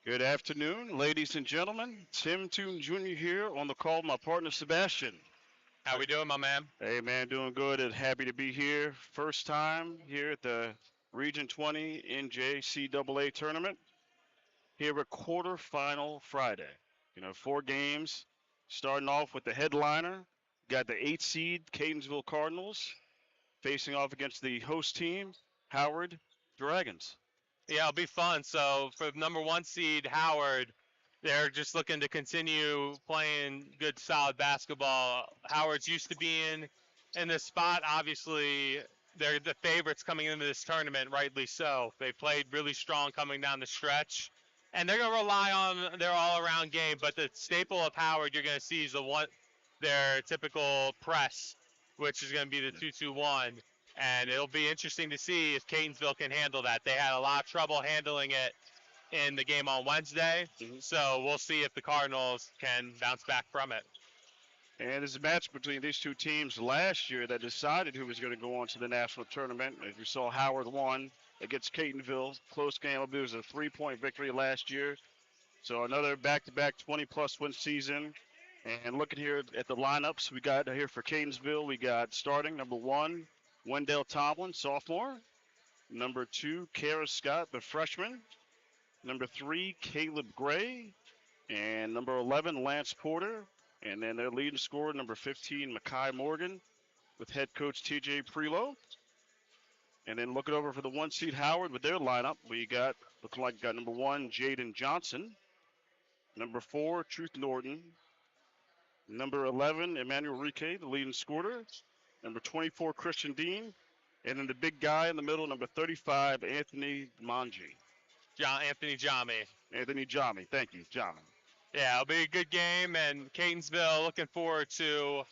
Good afternoon, ladies and gentlemen. Tim Toon Jr. here on the call with my partner Sebastian. How we doing, my man? Hey man, doing good and happy to be here. First time here at the Region 20 NJCAA tournament. Here at quarterfinal Friday. Four games. Starting off with the headliner. Got the 8 seed Catonsville Cardinals facing off against the host team, Howard Dragons. Yeah, it'll be fun. So for the number one seed, Howard, they're just looking to continue playing good, solid basketball. Howard's used to being in this spot. Obviously, they're the favorites coming into this tournament, rightly so. They played really strong coming down the stretch. And they're going to rely on their all-around game. But the staple of Howard you're going to see is their typical press, which is going to be the 2-2-1. And it'll be interesting to see if Catonsville can handle that. They had a lot of trouble handling it in the game on Wednesday, so we'll see if the Cardinals can bounce back from it. And it's a match between these two teams last year that decided who was going to go on to the national tournament. As you saw, Howard won against Catonsville. Close game. It was a 3-point victory last year. So another back-to-back 20-plus win season. And looking here at the lineups, we got here for Catonsville, we got starting number 1, Wendell Tomlin, sophomore. Number 2, Kara Scott, the freshman. Number 3, Caleb Gray. And number 11, Lance Porter. And then their leading scorer, number 15, Makai Morgan, with head coach TJ Prelo. And then looking over for the 1 seed Howard with their lineup, looking like number 1, Jaden Johnson. Number 4, Truth Norton. Number 11, Emmanuel Rique, the leading scorer. Number 24, Christian Dean. And then the big guy in the middle, number 35, Anthony Manji. Anthony Jami. Anthony Jami. Thank you, Jami. Yeah, it'll be a good game, and Catonsville looking forward to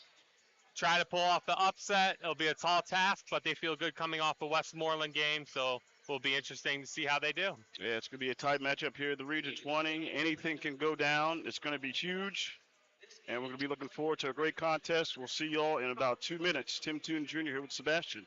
try to pull off the upset. It'll be a tall task, but they feel good coming off the Westmoreland game, so it'll be interesting to see how they do. Yeah, it's going to be a tight matchup here at the Region 20. Anything can go down. It's going to be huge, and we're going to be looking forward to a great contest. We'll see you all in about 2 minutes. Tim Toon Jr. here with Sebastian.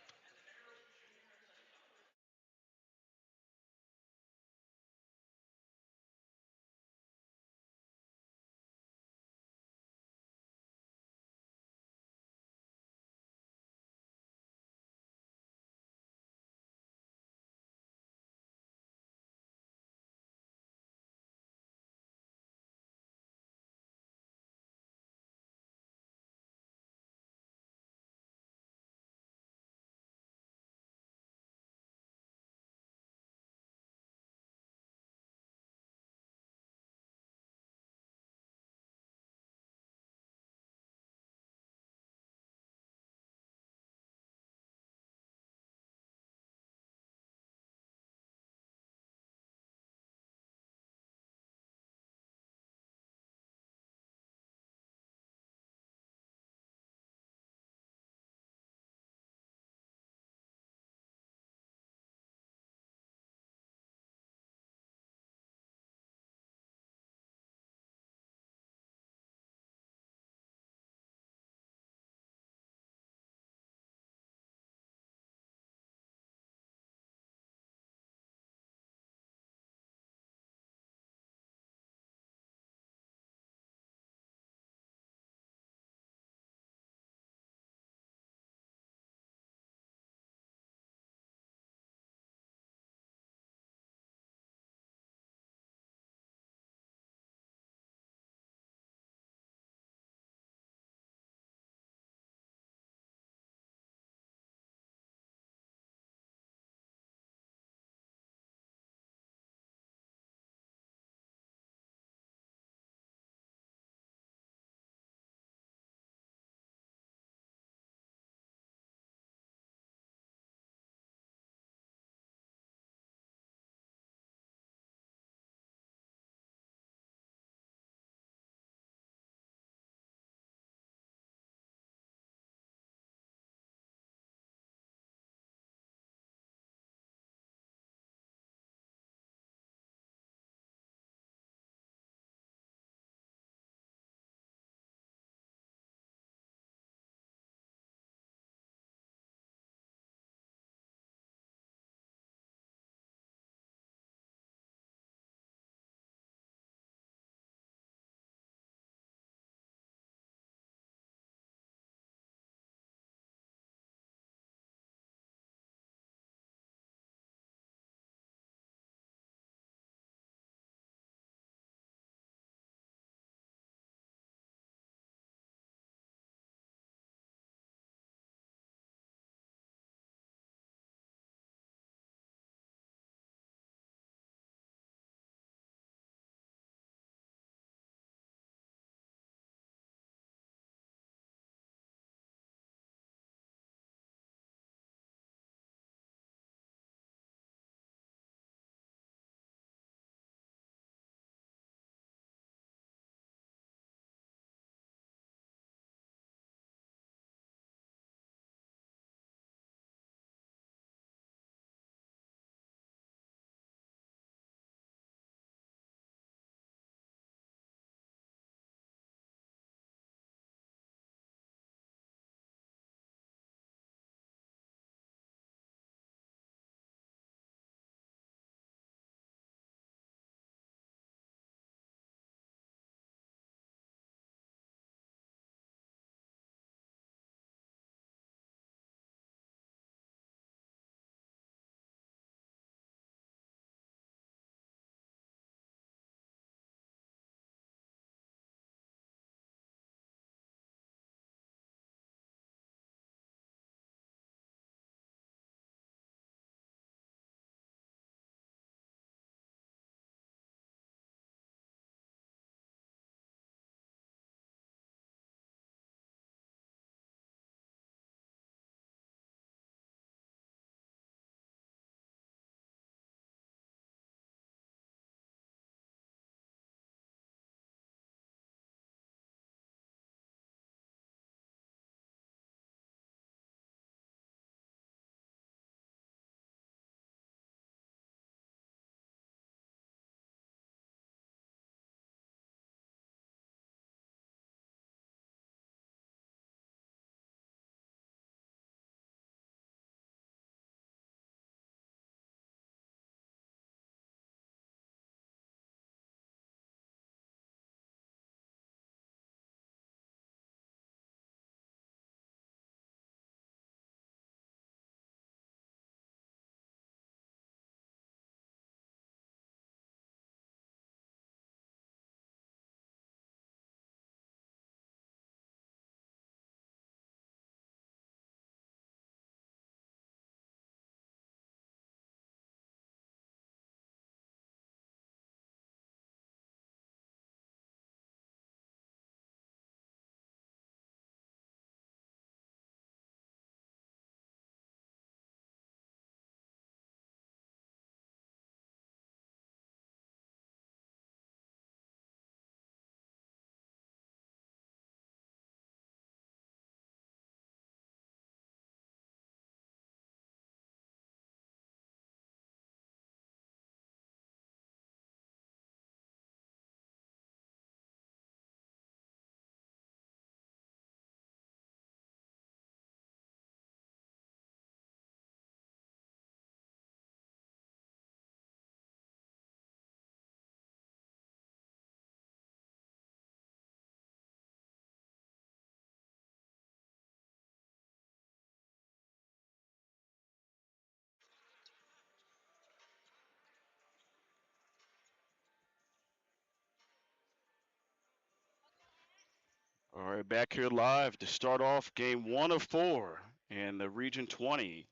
All right, back here live to start off game 1 of 4 in the Region 20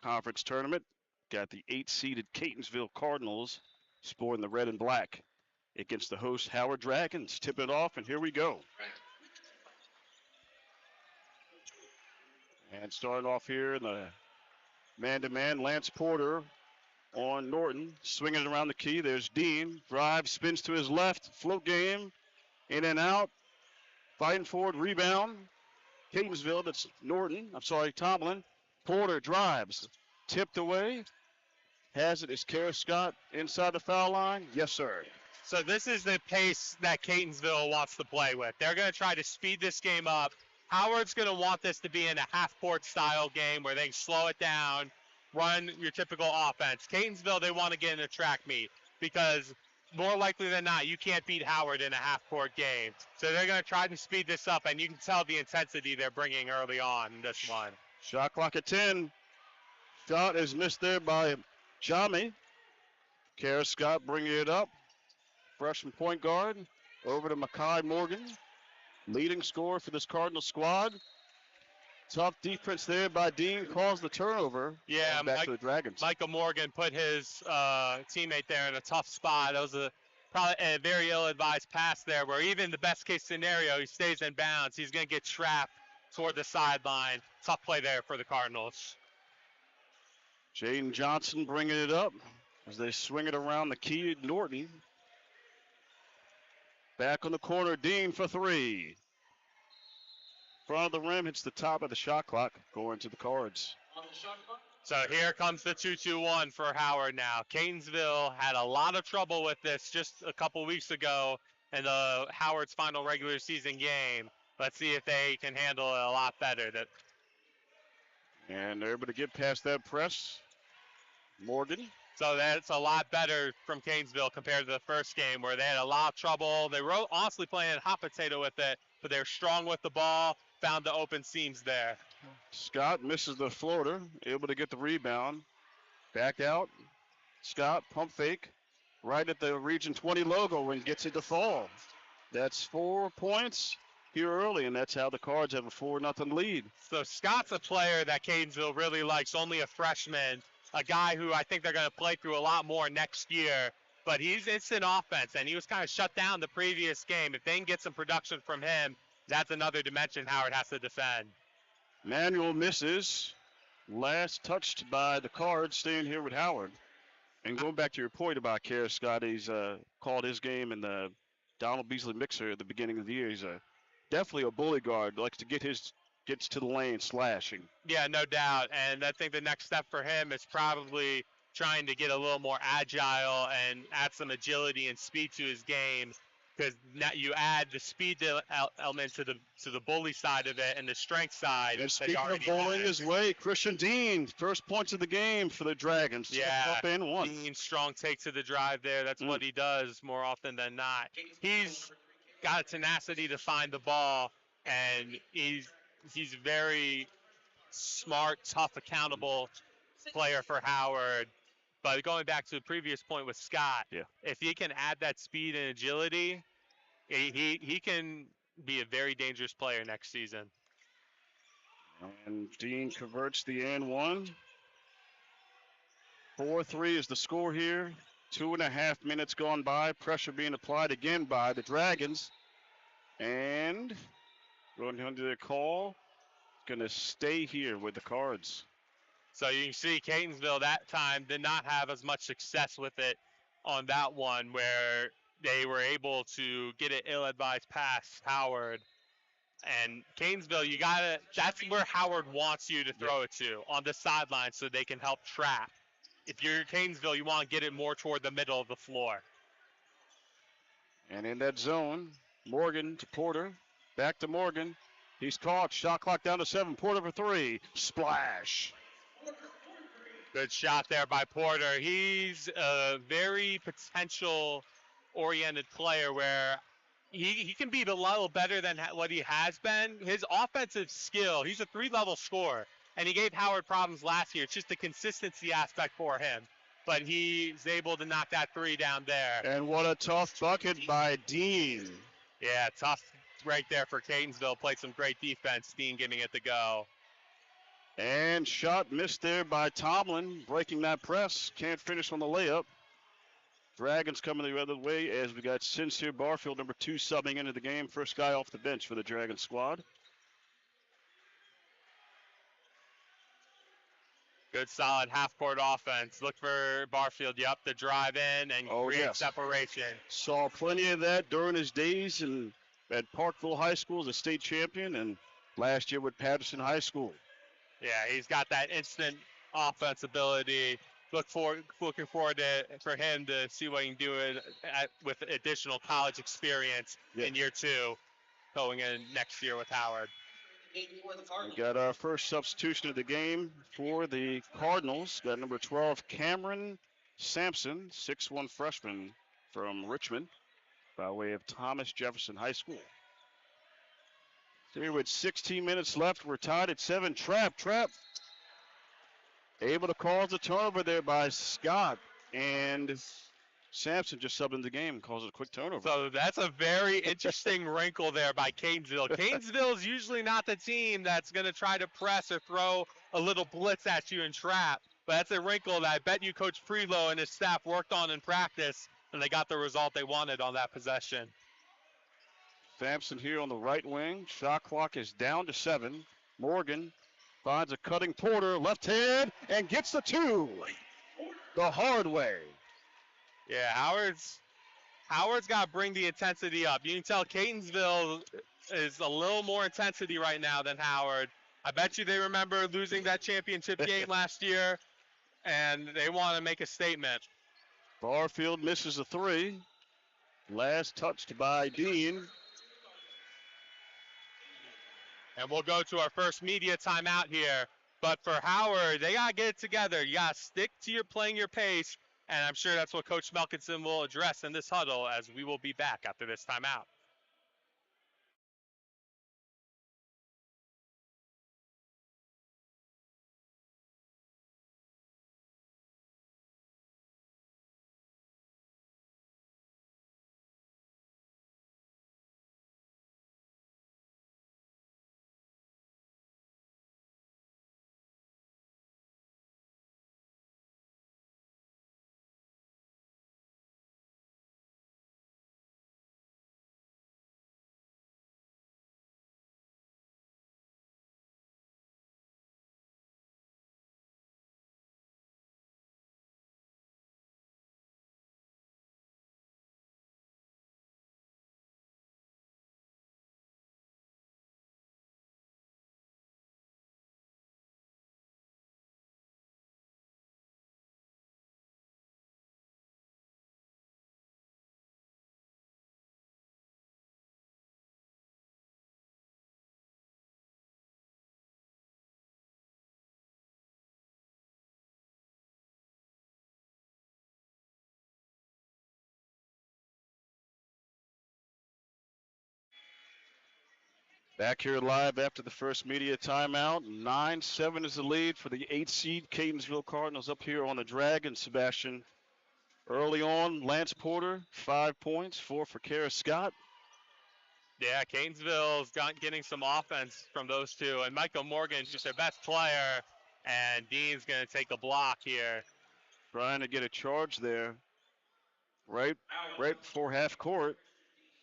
conference tournament. Got the 8-seeded Catonsville Cardinals sporting the red and black against the host Howard Dragons. Tip it off, and here we go. And starting off here in the man-to-man, Lance Porter on Norton, swinging it around the key. There's Dean, drives, spins to his left, float game, in and out, fighting forward, rebound. Catonsville, that's Tomlin. Porter drives, tipped away, has it. Is Kara Scott inside the foul line? Yes, sir. So this is the pace that Catonsville wants to play with. They're going to try to speed this game up. Howard's going to want this to be in a half-court style game where they can slow it down, run your typical offense. Catonsville, they want to get in a track meet because more likely than not, you can't beat Howard in a half-court game. So they're going to try to speed this up, and you can tell the intensity they're bringing early on in this one. Shot clock at 10. Shot is missed there by Jami. Kara Scott bringing it up. Freshman point guard over to Makai Morgan. Leading scorer for this Cardinal squad. Tough defense there by Dean, caused the turnover. Yeah, back to the Dragons. Michael Morgan put his teammate there in a tough spot. That was probably a very ill-advised pass there where even the best-case scenario, he stays in bounds. He's going to get trapped toward the sideline. Tough play there for the Cardinals. Jaden Johnson bringing it up as they swing it around the key at Norton. Back on the corner, Dean for three. Front of the rim, hits the top of the shot clock, going to the Cards. So here comes the 2-2-1 for Howard now. Catonsville had a lot of trouble with this just a couple weeks ago in the Howard's final regular season game. Let's see if they can handle it a lot better. And they're able to get past that press. Morgan. So that's a lot better from Catonsville compared to the first game where they had a lot of trouble. They were honestly playing hot potato with it, but they were strong with the ball, found the open seams there. Scott misses the floater, able to get the rebound. Back out. Scott, pump fake, right at the Region 20 logo and gets it to fall. That's 4 points here early, and that's how the Cards have a 4-0 lead. So Scott's a player that Catonsville really likes, only a freshman, a guy who I think they're going to play through a lot more next year. But he's instant offense, and he was kind of shut down the previous game. If they can get some production from him, that's another dimension Howard has to defend. Manuel misses. Last touched by the Cards, staying here with Howard. And going back to your point about Kara Scott, he's called his game in the Donald Beasley Mixer at the beginning of the year. He's definitely a bully guard, likes to gets to the lane slashing. Yeah, no doubt. And I think the next step for him is probably trying to get a little more agile and add some agility and speed to his game, because now you add the speed element to the bully side of it and the strength side. And speaking of bowling his way, Christian Dean, first points of the game for the Dragons. Yeah, up and one. Dean, strong take to the drive there. That's what he does more often than not. He's got a tenacity to find the ball, and he's very smart, tough, accountable player for Howard. But going back to the previous point with Scott, if he can add that speed and agility, he can be a very dangerous player next season. And Dean converts the and one. 4-3 is the score here. 2.5 minutes gone by. Pressure being applied again by the Dragons. And going under the call, going to stay here with the Cards. So you can see Catonsville that time did not have as much success with it on that one, where they were able to get an ill-advised pass Howard. And Catonsville, that's where Howard wants you to throw it to, on the sideline, so they can help trap. If you're Catonsville, you want to get it more toward the middle of the floor. And in that zone, Morgan to Porter, back to Morgan. He's caught, shot clock down to 7, Porter for three, splash. Good shot there by Porter. He's a very potential-oriented player where he can be a little better than what he has been. His offensive skill, he's a 3-level scorer, and he gave Howard problems last year. It's just the consistency aspect for him. But he's able to knock that three down there. And what a tough bucket by Dean. Yeah, tough right there for Catonsville. Played some great defense. Dean getting it to go. And shot missed there by Tomlin, breaking that press. Can't finish on the layup. Dragons coming the other way as we got Sincere Barfield, number 2, subbing into the game. First guy off the bench for the Dragon squad. Good, solid half-court offense. Look for Barfield, the drive in and create separation. Saw plenty of that during his days at Parkville High School as a state champion and last year with Patterson High School. Yeah, he's got that instant offense ability. Looking forward for him to see what he can do with additional college experience in year 2, going in next year with Howard. We got our first substitution of the game for the Cardinals. Got number 12, Cameron Sampson, 6'1" freshman from Richmond, by way of Thomas Jefferson High School. So here with 16 minutes left, we're tied at 7. Trap. Able to cause a turnover there by Scott, and Sampson just subbed in the game, calls it a quick turnover. So that's a very interesting wrinkle there by Catonsville. Catonsville is usually not the team that's going to try to press or throw a little blitz at you and trap. But that's a wrinkle that I bet you Coach Prelo and his staff worked on in practice, and they got the result they wanted on that possession. Sampson here on the right wing. Shot clock is down to 7. Morgan finds a cutting Porter, left hand, and gets the 2 the hard way. Yeah, Howard's got to bring the intensity up. You can tell Catonsville is a little more intensity right now than Howard. I bet you they remember losing that championship game last year, and they want to make a statement. Barfield misses a 3. Last touched by Dean. And we'll go to our first media timeout here. But for Howard, they got to get it together. You got to stick to playing your pace. And I'm sure that's what Coach Melkinson will address in this huddle as we will be back after this timeout. Back here live after the first media timeout. 9-7 is the lead for the 8 seed Catonsville Cardinals up here on the Dragon. Sebastian, early on, Lance Porter, 5 points, 4 for Kara Scott. Yeah, Catonsville's getting some offense from those two. And Michael Morgan's just their best player. And Dean's going to take a block here. Trying to get a charge there right before half court.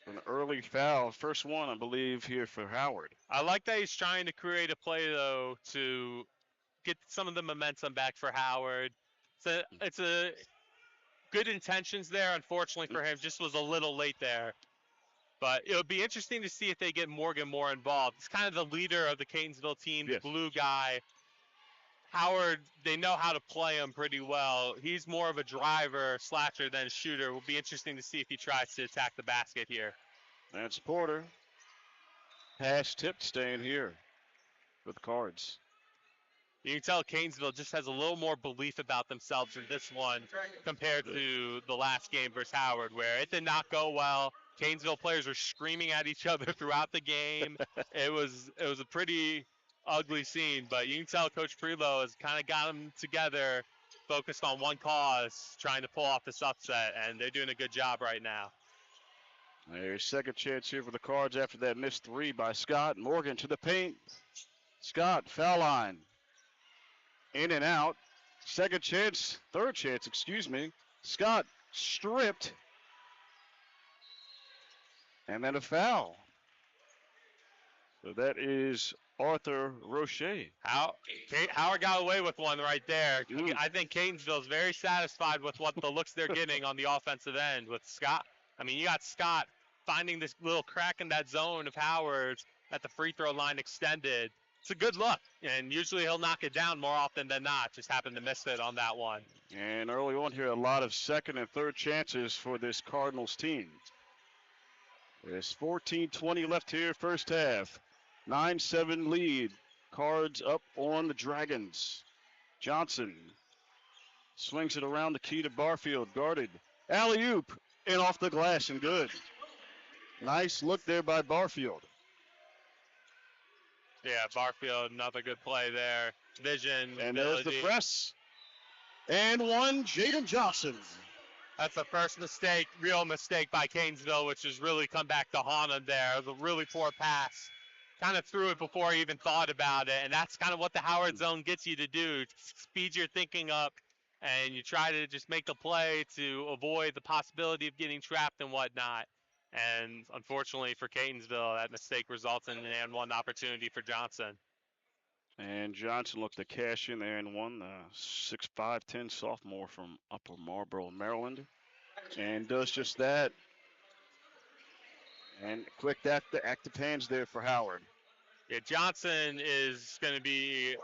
An early foul, first one, I believe, here for Howard. I like that he's trying to create a play, though, to get some of the momentum back for Howard. It's a good intentions there. Unfortunately for him, just was a little late there. But it would be interesting to see if they get Morgan more involved. He's kind of the leader of the Catonsville team, the glue guy. Howard, they know how to play him pretty well. He's more of a driver, slasher than a shooter. It will be interesting to see if he tries to attack the basket here. That's Porter. Pass tipped, staying here with the Cards. You can tell Catonsville just has a little more belief about themselves in this one compared to the last game versus Howard, where it did not go well. Catonsville players were screaming at each other throughout the game. It was a pretty ugly scene, but you can tell Coach Prelo has kind of got them together, focused on one cause, trying to pull off this upset, and they're doing a good job right now. A second chance here for the Cards after that missed three by Scott. Morgan to the paint. Scott, foul line. In and out. Second chance, third chance, excuse me. Scott stripped. And then a foul. So that is Arthur Roche. Howard got away with one right there. I think Catonsville's very satisfied with what the looks they're getting on the offensive end with Scott. I mean, you got Scott finding this little crack in that zone of Howard's at the free throw line extended. It's a good look, and usually he'll knock it down more often than not. Just happened to miss it on that one. And early on here, a lot of second and third chances for this Cardinals team. There's 14:20 left here, first half. 9-7 lead. Cards up on the Dragons. Johnson swings it around the key to Barfield, guarded. Alley-oop, and off the glass and good. Nice look there by Barfield. Yeah, Barfield, another good play there. Vision, and ability. There's the press. And one, Jaden Johnson. That's the first mistake, real mistake by Catonsville, which has really come back to haunt him there. It was a really poor pass. Kind of threw it before he even thought about it, and that's kind of what the Howard zone gets you to do. Speed your thinking up, and you try to just make the play to avoid the possibility of getting trapped and whatnot. And unfortunately for Catonsville, that mistake results in an and one opportunity for Johnson. And Johnson looked to cash in there and won the 6'5", sophomore from Upper Marlboro, Maryland. And does just that. And quick active hands there for Howard. Yeah, Johnson is going to be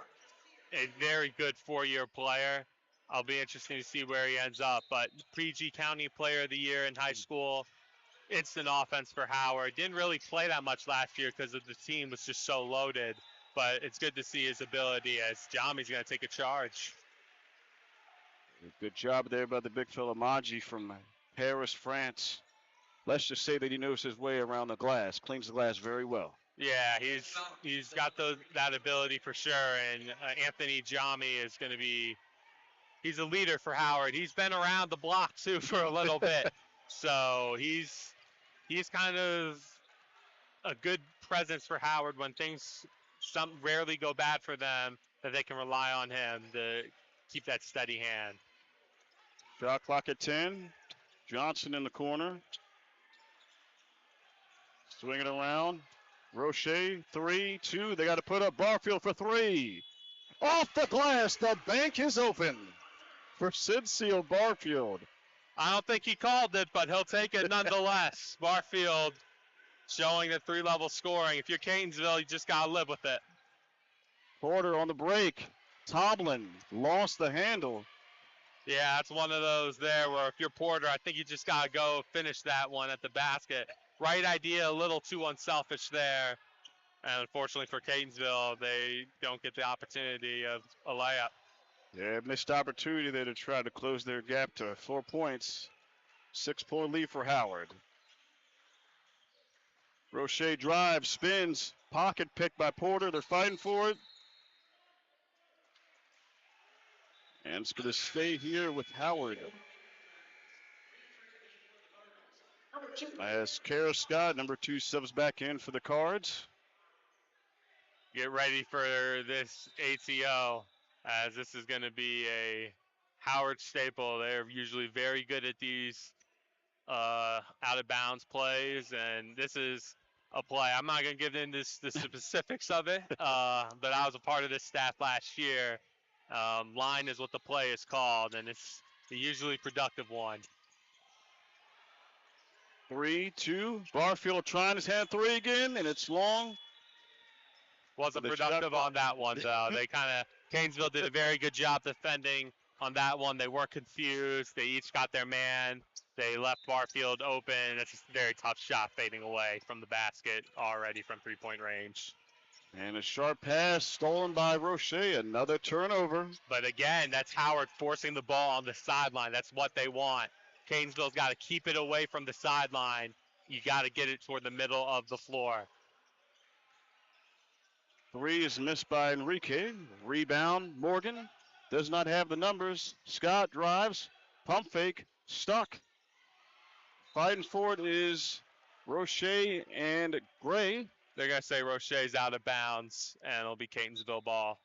a very good four-year player. I'll be interested to see where he ends up. But PG County Player of the Year in high school. Instant offense for Howard. Didn't really play that much last year because of the team was just so loaded. But it's good to see his ability as Jami's going to take a charge. Good job there by the big fella Maji from Paris, France. Let's just say that he knows his way around the glass. Cleans the glass very well. Yeah, he's got that ability for sure. And Anthony Jami is going to be – he's a leader for Howard. He's been around the block, too, for a little bit. So he's kind of a good presence for Howard when things – some rarely go bad for them, that they can rely on him to keep that steady hand. Shot clock at 10. Johnson in the corner. Swing it around. Roche, 3-2. They got to put up Barfield for three. Off the glass. The bank is open for Sid Seal Barfield. I don't think he called it, but he'll take it nonetheless. Barfield showing the three-level scoring. If you're Catonsville, you just got to live with it. Porter on the break. Tomlin lost the handle. Yeah, that's one of those there where if you're Porter, I think you just got to go finish that one at the basket. Right idea, a little too unselfish there. And unfortunately for Catonsville, they don't get the opportunity of a layup. Yeah, missed opportunity there to try to close their gap to 4 points. 6-point lead for Howard. Roche drives, spins, pocket pick by Porter. They're fighting for it. And it's going to stay here with Howard. As Kara Scott, number 2, subs back in for the Cards. Get ready for this ATO, as this is going to be a Howard staple. They're usually very good at these out-of-bounds plays, and this is a play. I'm not going to give in the specifics of it, but I was a part of this staff last year. Line is what the play is called, and it's a usually productive one. 3-2. Barfield trying his hand three again, and it's long. Wasn't productive on that one, though. They Catonsville did a very good job defending on that one. They weren't confused. They each got their man. They left Barfield open. It's just a very tough shot fading away from the basket already from three-point range. And a sharp pass stolen by Roche. Another turnover. But again, that's Howard forcing the ball on the sideline. That's what they want. Catonsville's got to keep it away from the sideline. You got to get it toward the middle of the floor. Three is missed by Enrique. Rebound, Morgan. Does not have the numbers. Scott drives. Pump fake. Stuck. Fighting for it is Roche and Gray. They're going to say Roche's out of bounds, and it'll be Catonsville ball.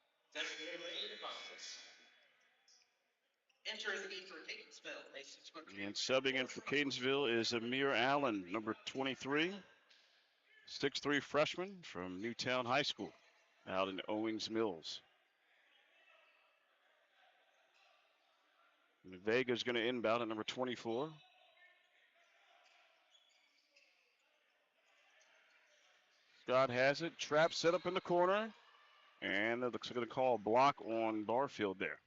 And subbing in for Catonsville is Amir Allen, number 23, 6'3" freshman from Newtown High School out in Owings Mills. Vega's going to inbound at number 24. Scott has it. Trap set up in the corner. And it looks like going to call a block on Barfield there.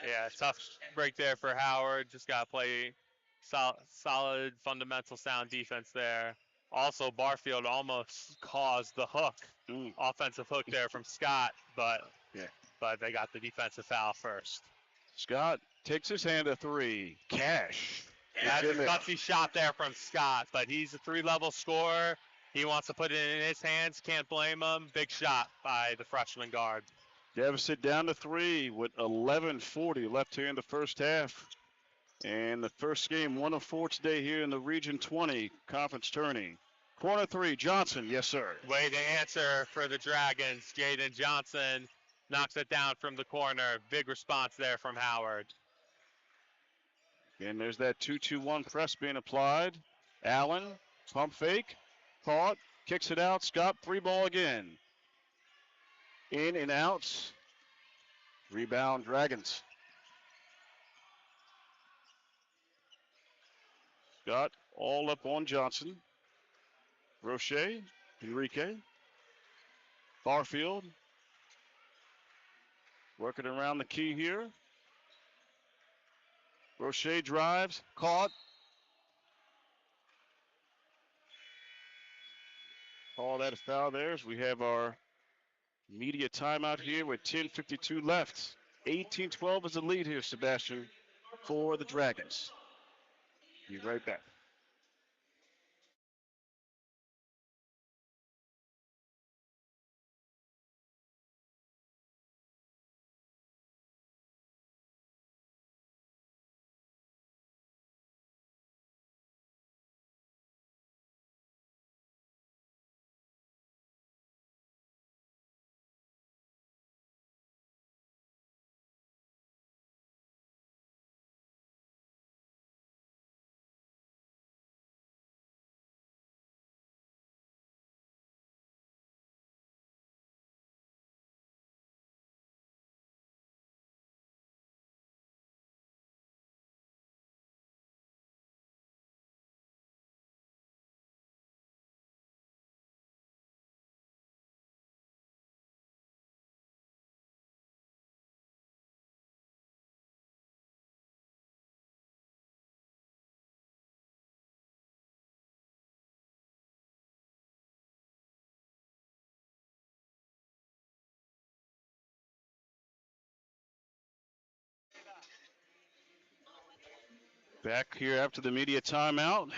Yeah, tough break there for Howard. Just got to play solid, fundamental, sound defense there. Also, Barfield almost caused the hook, offensive hook there from Scott, but they got the defensive foul first. Scott takes his hand to three. Cash. That's a gutsy shot there from Scott, but he's a three-level scorer. He wants to put it in his hands. Can't blame him. Big shot by the freshman guard. Deficit down to 3 with 11:40 left here in the first half. And the first game, 1 of 4 today here in the Region 20 conference tourney. Corner 3, Johnson, yes sir. Way to answer for the Dragons. Jaden Johnson knocks it down from the corner. Big response there from Howard. And there's that 2-2-1 press being applied. Allen, pump fake, caught, kicks it out. Scott, 3-ball again. In and out. Rebound, Dragons. Scott all up on Johnson. Roche, Enrique. Barfield. Working around the key here. Roche drives, caught. Call that a foul there as we have our media timeout here with 10:52 left. 18-12 is the lead here, Sebastian, for the Dragons. Be right back. Back here after the media timeout.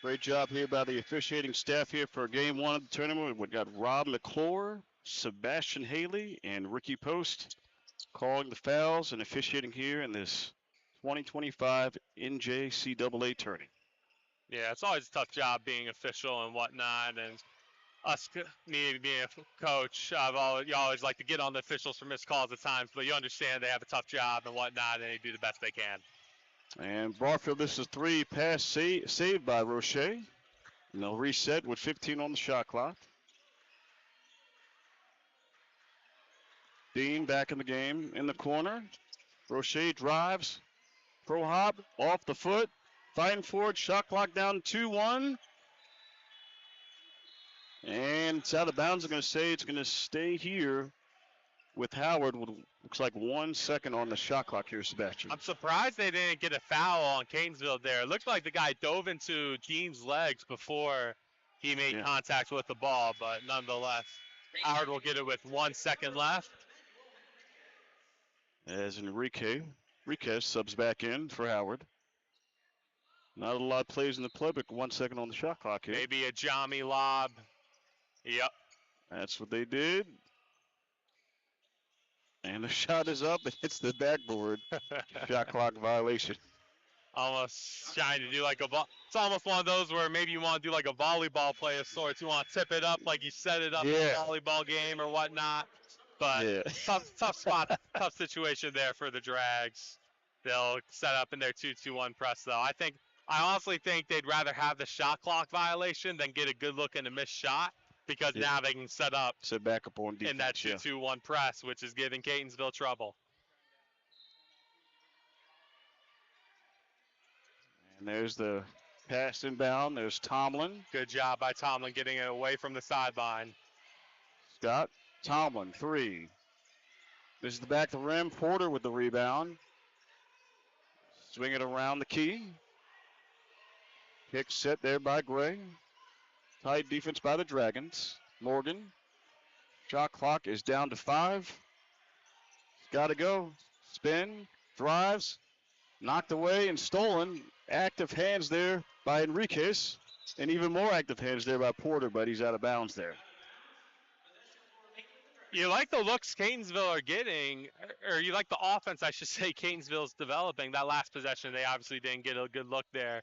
Great job here by the officiating staff here for game 1 of the tournament. We've got Rob McClure, Sebastian Haley, and Ricky Post calling the fouls and officiating here in this 2025 NJCAA tourney. Yeah, it's always a tough job being official and whatnot, and me being a coach, you always like to get on the officials for missed calls at times, but you understand they have a tough job and whatnot, and they do the best they can. And Barfield, this is 3 pass saved by Roche. And they'll reset with 15 on the shot clock. Dean back in the game in the corner. Roche drives. Pro hop off the foot. Fighting forward. Shot clock down 2-1. And it's out of bounds. I'm going to say it's going to stay here with Howard. Looks like 1 second on the shot clock here, Sebastian. I'm surprised they didn't get a foul on Catonsville there. It looked like the guy dove into Dean's legs before he made contact with the ball, but nonetheless, Howard will get it with 1 second left. As Enriquez subs back in for Howard. Not a lot of plays in the play, but 1 second on the shot clock here. Maybe a Jami lob. Yep. That's what they did. And the shot is up. It hits the backboard. Shot clock violation. almost trying to do like it's almost one of those where maybe you want to do like a volleyball play of sorts. You want to tip it up like you set it up in a volleyball game or whatnot. But tough spot, tough situation there for the Drags. They'll set up in their 2-2-1 press though. I honestly think they'd rather have the shot clock violation than get a good look and a missed shot, because now they can set back up on defense in that 2-2-1 press, which is giving Catonsville trouble. And there's the pass inbound. There's Tomlin. Good job by Tomlin getting it away from the sideline. Scott Tomlin, 3. This is the back of the rim. Porter with the rebound. Swing it around the key. Kick set there by Gray. Tight defense by the Dragons. Morgan. Shot clock is down to 5. Got to go. Spin. Drives. Knocked away and stolen. Active hands there by Enriquez. And even more active hands there by Porter, but he's out of bounds there. You like the looks Catonsville are getting, or you like the offense, I should say, Catonsville's developing. That last possession, they obviously didn't get a good look there.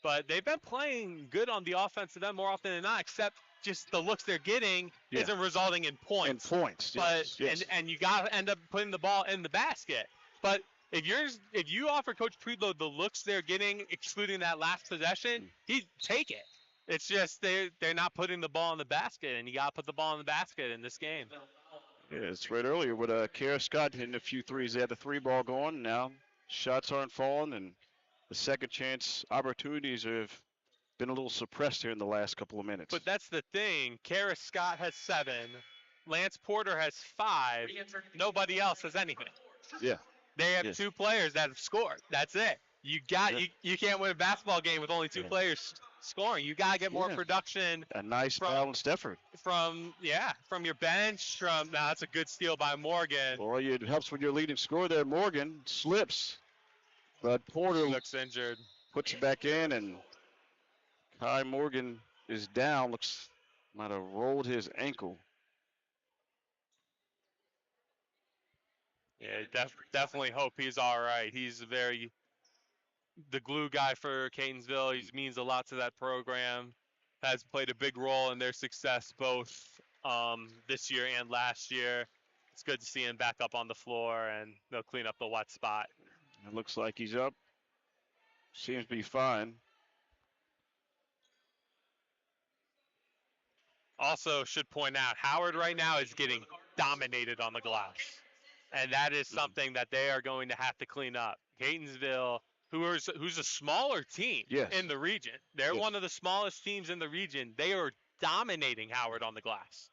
But they've been playing good on the offensive end more often than not, except just the looks they're getting isn't resulting in points. But yes. And you got to end up putting the ball in the basket. But if you offer Coach Preload the looks they're getting, excluding that last possession, he'd take it. It's just they're not putting the ball in the basket, and you got to put the ball in the basket in this game. Yeah, it's right earlier with Kara Scott hitting a few threes. They had the 3-ball going. Now shots aren't falling, and the second chance opportunities have been a little suppressed here in the last couple of minutes. But that's the thing. Kara Scott has 7. Lance Porter has 5. Nobody else has anything. Yeah. They have 2 players that have scored. That's it. You can't win a basketball game with only 2 players scoring. You got to get more production. A nice balanced effort. From your bench. That's a good steal by Morgan. Well, it helps when you're leading scorer there. Morgan slips, but Porter looks injured. Puts it back in, and Kai Morgan is down. Might have rolled his ankle. Yeah, definitely hope he's all right. He's the glue guy for Catonsville. He means a lot to that program. Has played a big role in their success both this year and last year. It's good to see him back up on the floor, and they'll clean up the wet spot. It looks like he's up. Seems to be fine. Also, should point out, Howard right now is getting dominated on the glass. And that is something that they are going to have to clean up. Catonsville, who's a smaller team in the region. They're one of the smallest teams in the region. They are dominating Howard on the glass.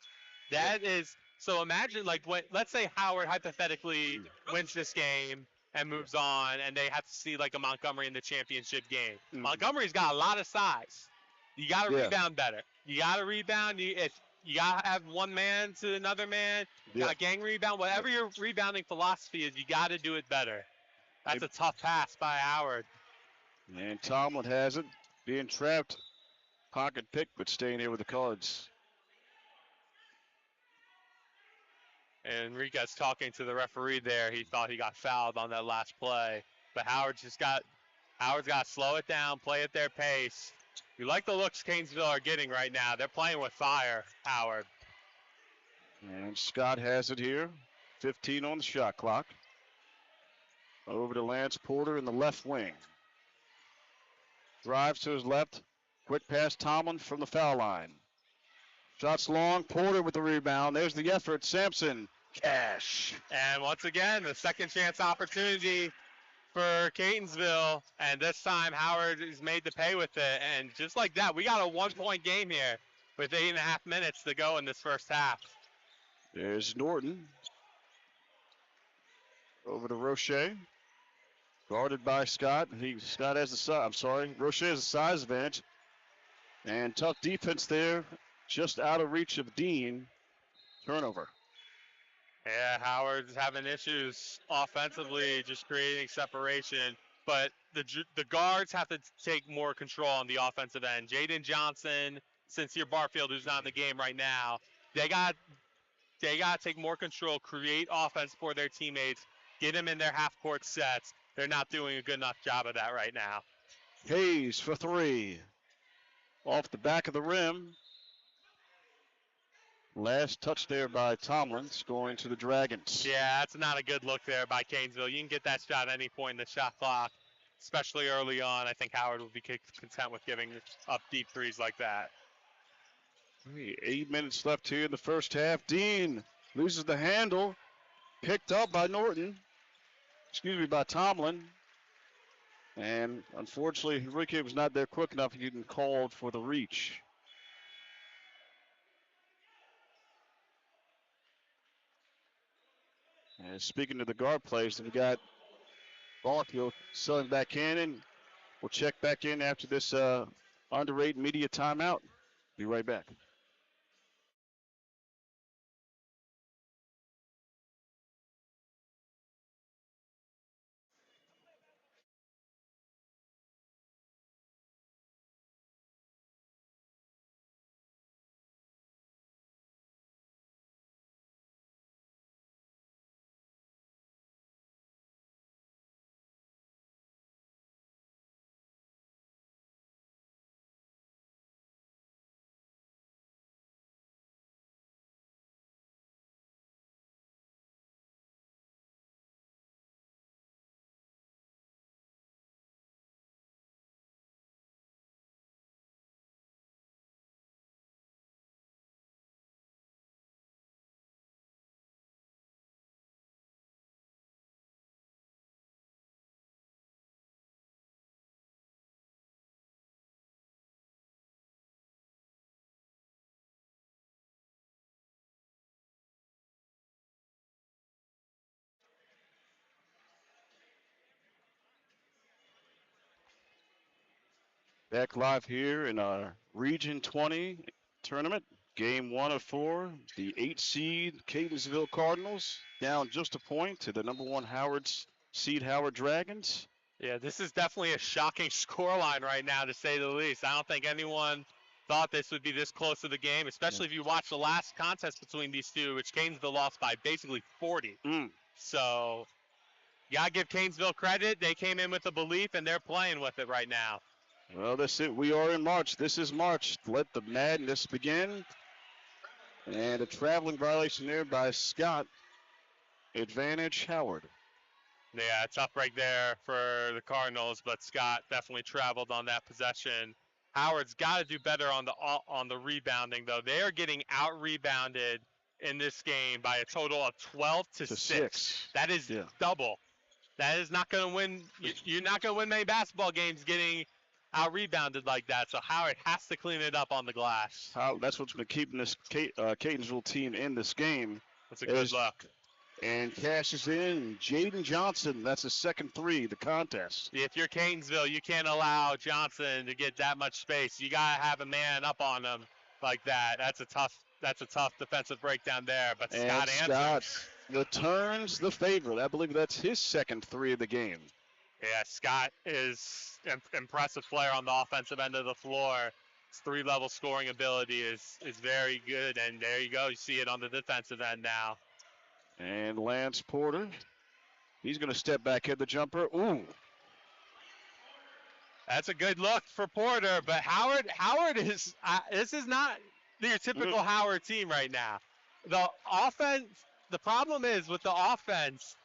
That is so. Imagine let's say Howard hypothetically wins this game and moves on, and they have to see like a Montgomery in the championship game. Montgomery's got a lot of size. You got to rebound better. You got to rebound. You got to have one man to another man. You got gang rebound. Whatever your rebounding philosophy is, you got to do it better. That's a tough pass by Howard. And Tomlin has it. Being trapped. Pocket pick, but staying here with the Cards. And Enriquez talking to the referee there. He thought he got fouled on that last play. But Howard's got to slow it down, play at their pace. You like the looks Catonsville are getting right now. They're playing with fire, Howard. And Scott has it here. 15 on the shot clock. Over to Lance Porter in the left wing. Drives to his left. Quick pass, Tomlin from the foul line. Shots long. Porter with the rebound. There's the effort. Sampson. Cash. And once again, the second chance opportunity for Catonsville, and this time Howard is made to pay with it. And just like that, we got a 1-point game here with 8.5 minutes to go in this first half. There's Norton. Over to Roche. Guarded by Scott. Scott has the size. I'm sorry. Roche has a size advantage. And tough defense there. Just out of reach of Dean. Turnover. Yeah, Howard's having issues offensively, just creating separation. But the guards have to take more control on the offensive end. Jaden Johnson, Sincere Barfield, who's not in the game right now, they got to take more control, create offense for their teammates, get them in their half-court sets, they're not doing a good enough job of that right now. Hayes for three. Off the back of the rim. Last touch there by Tomlin, scoring to the Dragons. Yeah, that's not a good look there by Catonsville. You can get that shot at any point in the shot clock, especially early on. I think Howard will be content with giving up deep threes like that. 8 minutes left here in the first half. Dean loses the handle. Picked up by by Tomlin. And unfortunately, Enrique was not there quick enough. He didn't call for the reach. And speaking of the guard plays, we got Barfield selling back in, and we'll check back in after this under 8 media timeout. Be right back. Back live here in our Region 20 tournament. Game 1 of 4. The 8 seed Catonsville Cardinals down just a point to the number 1 seed Howard Dragons. Yeah, this is definitely a shocking scoreline right now, to say the least. I don't think anyone thought this would be this close to the game, especially if you watch the last contest between these two, which Catonsville lost by basically 40. So you got to give Catonsville credit. They came in with a belief, and they're playing with it right now. Well, that's it. We are in March. This is March. Let the madness begin. And a traveling violation there by Scott. Advantage Howard. Yeah, it's up right there for the Cardinals, but Scott definitely traveled on that possession. Howard's got to do better on the rebounding, though. They are getting out-rebounded in this game by a total of 12 to 6. That is double. That is not going to win. You're not going to win many basketball games getting out-rebounded like that, so Howard has to clean it up on the glass. That's what's been keeping this Catonsville team in this game. That's a good look. And cashes in Jaden Johnson. That's his second 3, the contest. If you're Catonsville, you can't allow Johnson to get that much space. You got to have a man up on him like that. That's a tough defensive breakdown there, but Scott answers. Returns the favor. I believe that's his second 3 of the game. Yeah, Scott is an impressive player on the offensive end of the floor. His 3-level scoring ability is very good, and there you go. You see it on the defensive end now. And Lance Porter, he's going to step back at the jumper. Ooh. That's a good look for Porter, but Howard is this is not your typical Howard team right now. The offense, the problem is with the offense,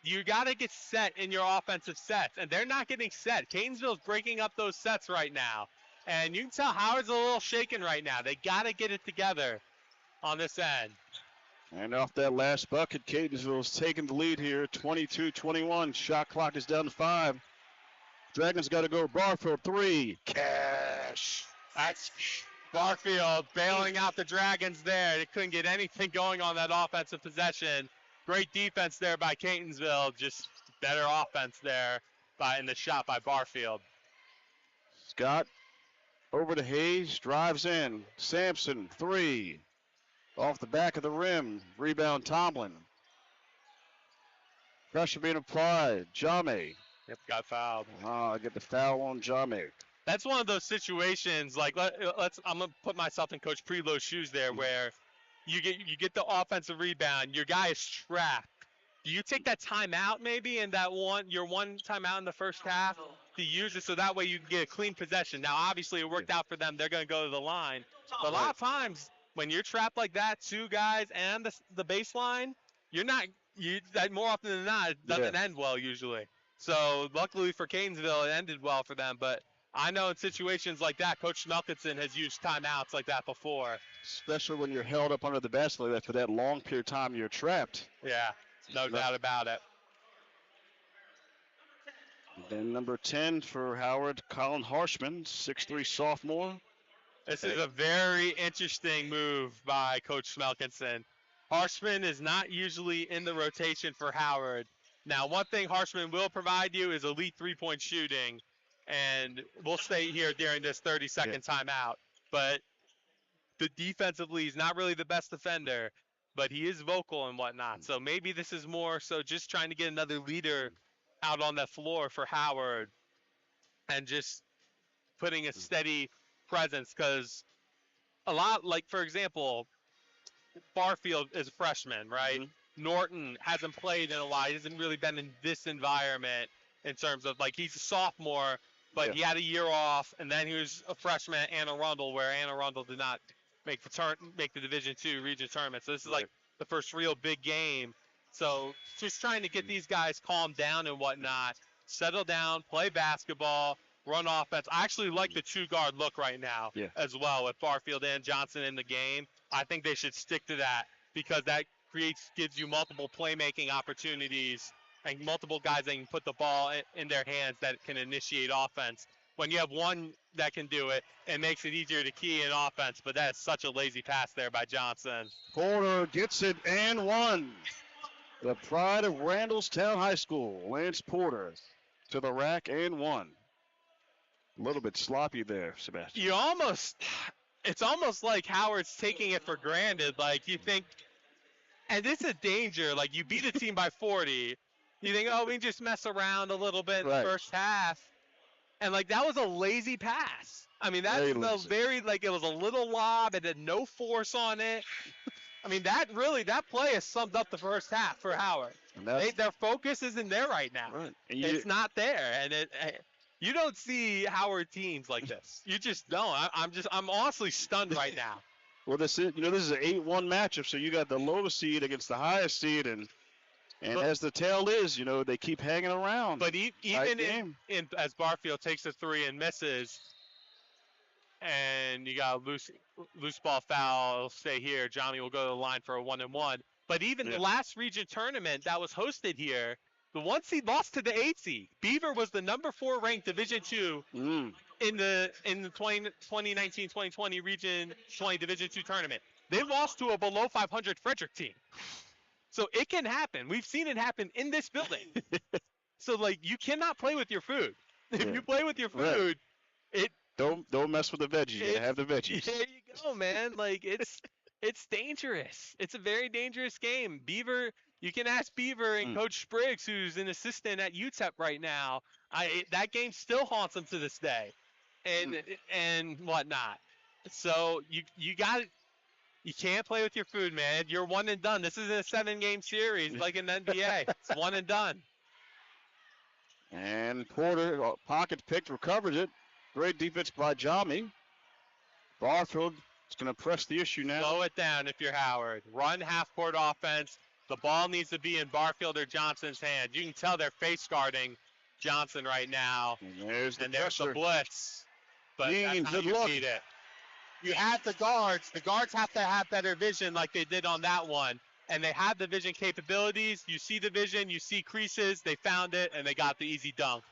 you got to get set in your offensive sets, and they're not getting set. Catonsville's breaking up those sets right now, and you can tell Howard's a little shaken right now. They got to get it together on this end. And off that last bucket, Catonsville's taking the lead here, 22-21. Shot clock is down to 5. Dragons got to go. Barfield 3. Cash. That's Barfield bailing out the Dragons there. They couldn't get anything going on that offensive possession. Great defense there by Catonsville. Just better offense there in the shot by Barfield. Scott over to Hayes. Drives in. Sampson 3. Off the back of the rim. Rebound Tomlin. Pressure being applied. Jame. Yep, got fouled. Get the foul on Jame. That's one of those situations, like I'm gonna put myself in Coach Prelo's shoes there, where you get the offensive rebound, your guy is trapped do you take that timeout maybe and your one timeout in the first half to use it so that way you can get a clean possession? Now, obviously, it worked out for them. They're going to go to the line. But a lot of times when you're trapped like that, two guys and the baseline, that more often than not, it doesn't end well usually. So luckily for Catonsville, it ended well for them. But I know in situations like that, Coach Smelkinson has used timeouts like that before. Especially when you're held up under the basket like that for that long period of time, you're trapped. Yeah, no doubt about it. Then number 10 for Howard, Colin Harshman, 6'3" sophomore. This is a very interesting move by Coach Smelkinson. Harshman is not usually in the rotation for Howard. Now, one thing Harshman will provide you is elite three-point shooting, and we'll stay here during this 30-second timeout. But defensively, he's not really the best defender, but he is vocal and whatnot. So maybe this is more so just trying to get another leader out on the floor for Howard and just putting a steady presence, because a lot, like, for example, Barfield is a freshman, right? Mm-hmm. Norton hasn't played in a while. He hasn't really been in this environment in terms of, like, he's a sophomore, but he had a year off, and then he was a freshman at Anne Arundel, where Anne Arundel did not make the Division II region tournament. So this is like the first real big game. So just trying to get these guys calmed down and whatnot, settle down, play basketball, run offense. I actually like the two-guard look right now as well with Barfield and Johnson in the game. I think they should stick to that because that gives you multiple playmaking opportunities and multiple guys that can put the ball in their hands that can initiate offense. When you have one that can do it, it makes it easier to key in offense, but that's such a lazy pass there by Johnson. Porter gets it and one. The pride of Randallstown High School, Lance Porter, to the rack and one. A little bit sloppy there, Sebastian. It's almost like Howard's taking it for granted. Like, you think, and this is danger, like, you beat a team by 40. You think, oh, we can just mess around a little bit in the first half. And, like, that was a lazy pass. I mean, that felt like it was a little lob. It had no force on it. I mean, that play has summed up the first half for Howard. Their focus isn't there right now. Right. It's not there. And you don't see Howard teams like this. You just don't. I'm honestly stunned right now. Well, this is an 8-1 matchup, so you got the lowest seed against the highest seed, and as the tale is, they keep hanging around. But even as Barfield takes a three and misses, and you got a loose ball foul, it'll stay here. Johnny will go to the line for a 1-and-1. But even the last region tournament that was hosted here, the 1 seed lost to the 8 seed. Beaver was the number 4 ranked Division II in the 2019-2020 Region 20 Division II tournament. They lost to a below 500 Frederick team. So it can happen. We've seen it happen in this building. So, like, you cannot play with your food. If you play with your food, Don't mess with the veggies. Have the veggies. There you go, man. Like, it's dangerous. It's a very dangerous game. Beaver, you can ask Beaver and Coach Spriggs, who's an assistant at UTEP right now. That game still haunts him to this day, and whatnot. So you can't play with your food, man. You're one and done. This isn't a 7-game series like in the NBA. It's one and done. And Porter, pocket picked, recovers it. Great defense by Jami. Barfield is going to press the issue now. Slow it down if you're Howard. Run half-court offense. The ball needs to be in Barfield or Johnson's hand. You can tell they're face guarding Johnson right now. And there's the blitz. But that's how good you look. beat it. You have the guards. The guards have to have better vision like they did on that one. And they have the vision capabilities. You see the vision. You see creases. They found it, and they got the easy dunk.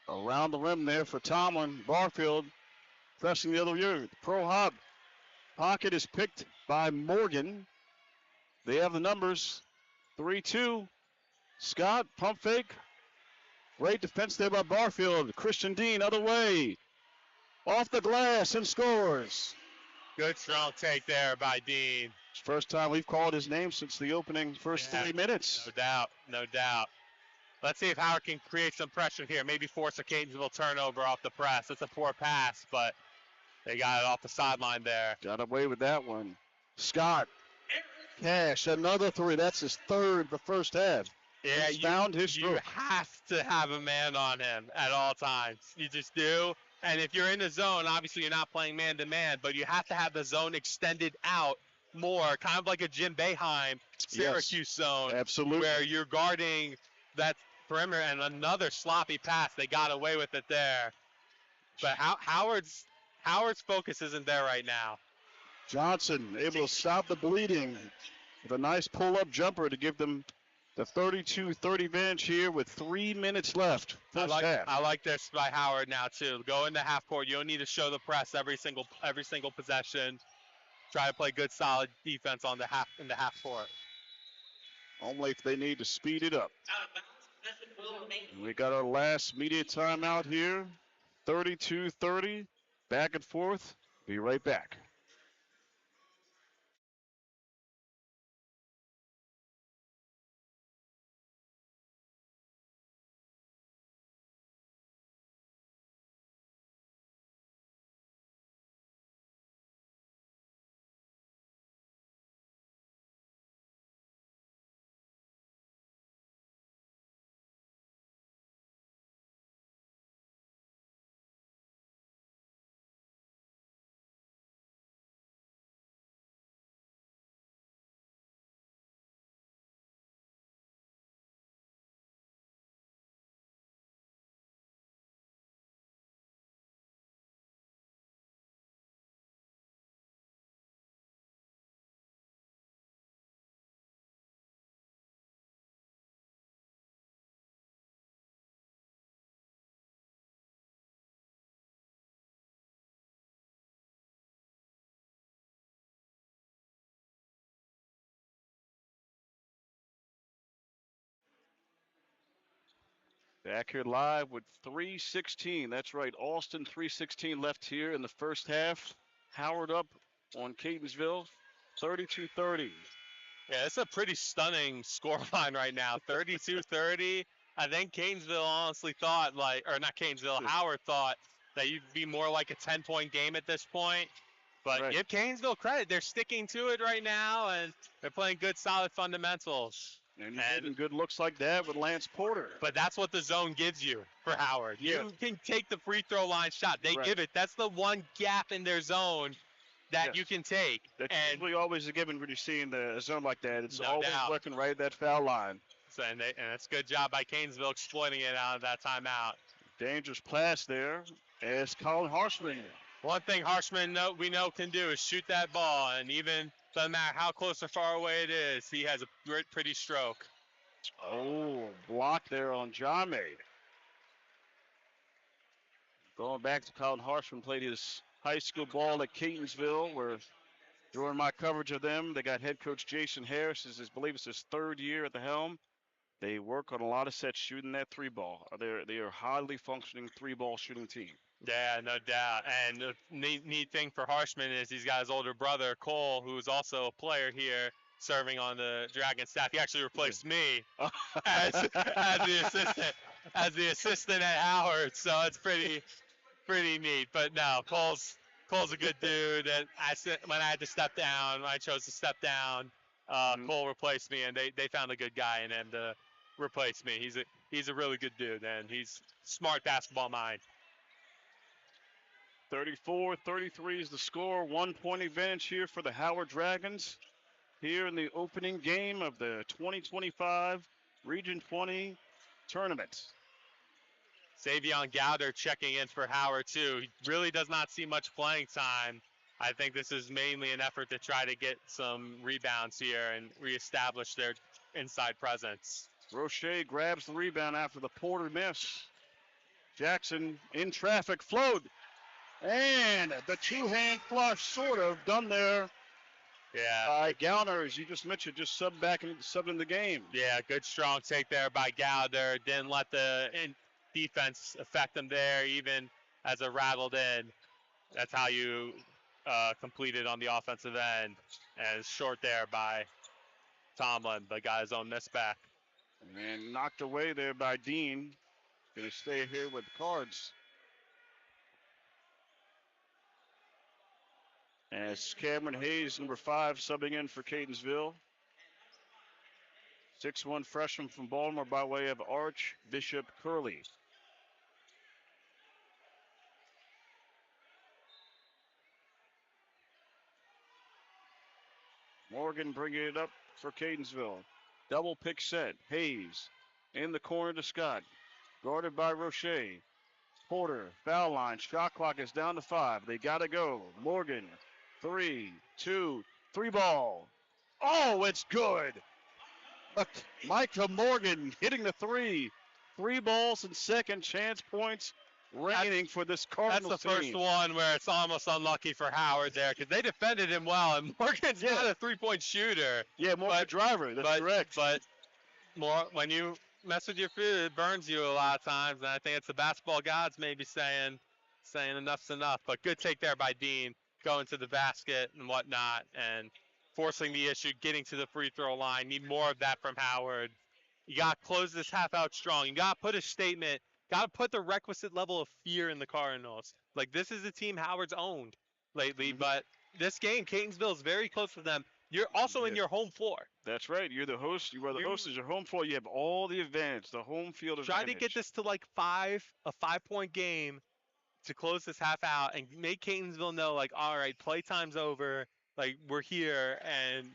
Around the rim there for Tomlin. Barfield pressing the other year. Pro Hub. Pocket is picked by Morgan. They have the numbers. 3-2. Scott, pump fake. Great defense there by Barfield. Christian Dean, other way. Off the glass and scores. Good strong take there by Dean. First time we've called his name since the opening first 30 minutes. No doubt. Let's see if Howard can create some pressure here. Maybe force a Catonsville turnover off the press. That's a poor pass, but they got it off the sideline there. Got away with that one. Scott Cash, another three. That's his third the first half. Yeah, He's found his you stroke. have to have a man on him at all times. You just do. And if you're in the zone, obviously you're not playing man-to-man, but you have to have the zone extended out more, kind of like a Jim Boeheim Syracuse zone, Absolutely. where you're guarding that perimeter. And another sloppy pass. They got away with it there. But Howard's focus isn't there right now. Johnson able to stop the bleeding with a nice pull-up jumper to give them the 32-30 advantage here with 3 minutes left. First half. I like this by Howard now too. Go into half court. You don't need to show the press every single possession. Try to play good, solid defense in the half court. Only if they need to speed it up. We got our last media timeout here. 32-30. Back and forth. Be right back. Back here live with 3:16. That's right, Austin 3:16 left here in the first half. Howard up on Catonsville, 32-30. Yeah, it's a pretty stunning scoreline right now. 32-30. I think Catonsville honestly thought not Catonsville, Howard thought that you'd be more like a 10-point game at this point. But Right. give Catonsville credit. They're sticking to it right now, and they're playing good, solid fundamentals. And he's getting good looks like that with Lance Porter. But that's what the zone gives you for Howard. Yeah. You can take the free throw line shot. They give it. That's the one gap in their zone that you can take. That's and usually always a given when you're seeing the zone like that. It's No always doubt. working right at that foul line. So, and it's a good job by Catonsville exploiting it out of that timeout. Dangerous pass there as Colin Harshman. One thing Harshman we know can do is shoot that ball, and even doesn't matter how close or far away it is, he has a pretty stroke. Oh, block there on Jame. Going back to Colin Harshman, played his high school ball at Catonsville, where during my coverage of them, they got head coach Jason Harris. I believe it's his third year at the helm. They work on a lot of sets shooting that three ball. They are a highly functioning three ball shooting team. Yeah, no doubt. And the neat thing for Harshman is he's got his older brother, Cole, who's also a player here, serving on the Dragon staff. He actually replaced me as the assistant at Howard. So it's pretty neat. But no, Cole's a good dude. And when I had to step down, when I chose to step down, Cole replaced me, and they found a good guy in him to replace me. He's a really good dude, and he's smart basketball mind. 34-33 is the score. 1 point advantage here for the Howard Dragons here in the opening game of the 2025 Region 20 tournament. Savion Gowder checking in for Howard too. He really does not see much playing time. I think this is mainly an effort to try to get some rebounds here and reestablish their inside presence. Roche grabs the rebound after the Porter miss. Jackson in traffic, float. And the two-hand flush sort of done there. Yeah. By Gowder, as you just mentioned, just subbed in the game. Yeah, good strong take there by Gowder. Didn't let the defense affect them there, even as it rattled in. That's how you completed on the offensive end. And it's short there by Tomlin, but got his own miss back. And knocked away there by Dean. Going to stay here with the Cards. As Cameron Hayes, number 5, subbing in for Catonsville. 6'1" freshman from Baltimore by way of Archbishop Curley. Morgan bringing it up for Catonsville. Double pick set. Hayes in the corner to Scott. Guarded by Roche. Porter, foul line. Shot clock is down to 5. They got to go. Morgan, 3, 2, 3 ball. Oh, it's good. Micah Morgan hitting the 3. 3 balls and second chance points raining for this Cardinals That's the first team. one where it's almost unlucky for Howard there because they defended him well, and Morgan's not a three-point shooter. Yeah, more of a driver. That's correct. But more when you mess with your food, it burns you a lot of times, and I think it's the basketball gods maybe saying enough's enough. But good take there by Dean, going to the basket and whatnot, and forcing the issue, getting to the free throw line. Need more of that from Howard. You got to close this half out strong. You got to put a statement. Got to put the requisite level of fear in the Cardinals. Like, this is a team Howard's owned lately, but this game, Catonsville is very close to them. You're also in your home floor. That's right. You're the host. You are the host. Is your home floor. You have all the advantage. The home field advantage. Try to get this to like a 5-point game to close this half out and make Catonsville know, like, all right, playtime's over. Like, we're here and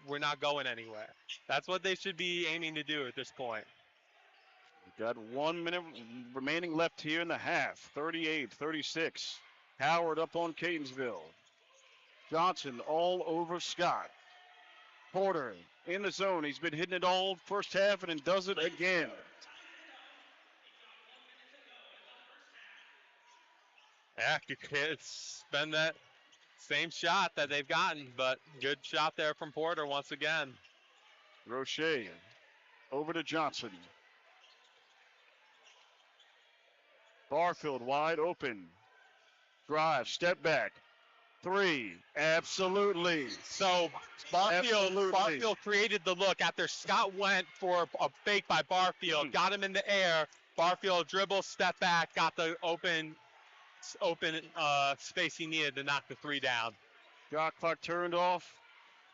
we're not going anywhere. That's what they should be aiming to do at this point. We've got 1 minute remaining left here in the half. 38-36. Howard up on Catonsville. Johnson all over Scott. Porter in the zone. He's been hitting it all first half and then does it again. Yeah, it's been that same shot that they've gotten, but good shot there from Porter once again. Roche over to Johnson. Barfield wide open. Drive, step back. 3, absolutely. So Barfield created the look after Scott went for a fake by Barfield, got him in the air. Barfield dribble, step back, got the open space he needed to knock the 3 down. Shot clock turned off.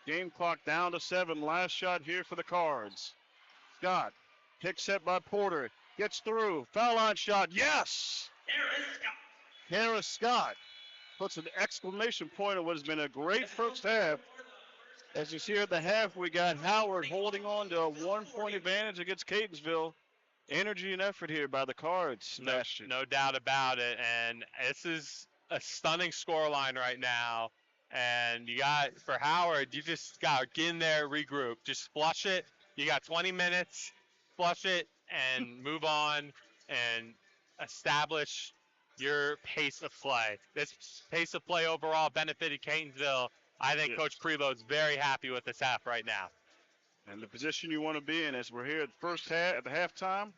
Game clock down to 7. Last shot here for the Cards. Scott, pick set by Porter, gets through. Foul line shot, yes! Harris Scott puts an exclamation point on what has been a great first half. As you see at the half, we got Howard holding on to a 1-point advantage against Catonsville. Energy and effort here by the Cards, Sebastian. No doubt about it. And this is a stunning scoreline right now. And you got, for Howard, you just got to get in there, regroup. Just flush it. You got 20 minutes. Flush it and move on and establish your pace of play. This pace of play overall benefited Catonsville. I think Coach Preload's very happy with this half right now. And the position you want to be in as we're here at the halftime.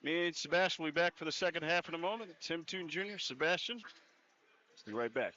Me and Sebastian will be back for the second half in a moment. Tim Toon Jr., Sebastian, be right back.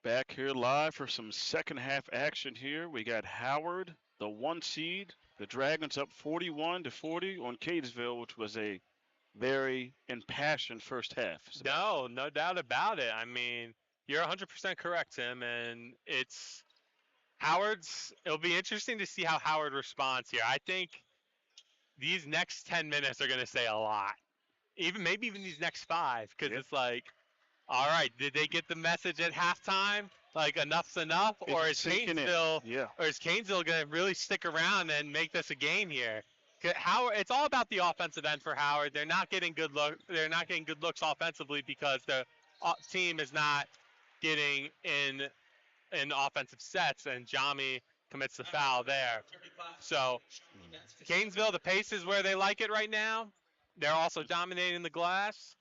Back here live for some second half action here. We got Howard, the 1 seed. The Dragons up 41-40 on Catonsville, which was a very impassioned first half. No doubt about it. I mean, you're 100% correct, Tim, and it's Howard's. It'll be interesting to see how Howard responds here. I think these next 10 minutes are going to say a lot. Maybe even these next 5, because it's like, all right, did they get the message at halftime? Like enough's enough, or is Catonsville, going to really stick around and make this a game here? Howard, it's all about the offensive end for Howard. They're not getting good look. They're not getting good looks offensively because the team is not getting in offensive sets, and Jami commits the foul there. So Catonsville, the pace is where they like it right now. They're also dominating the glass.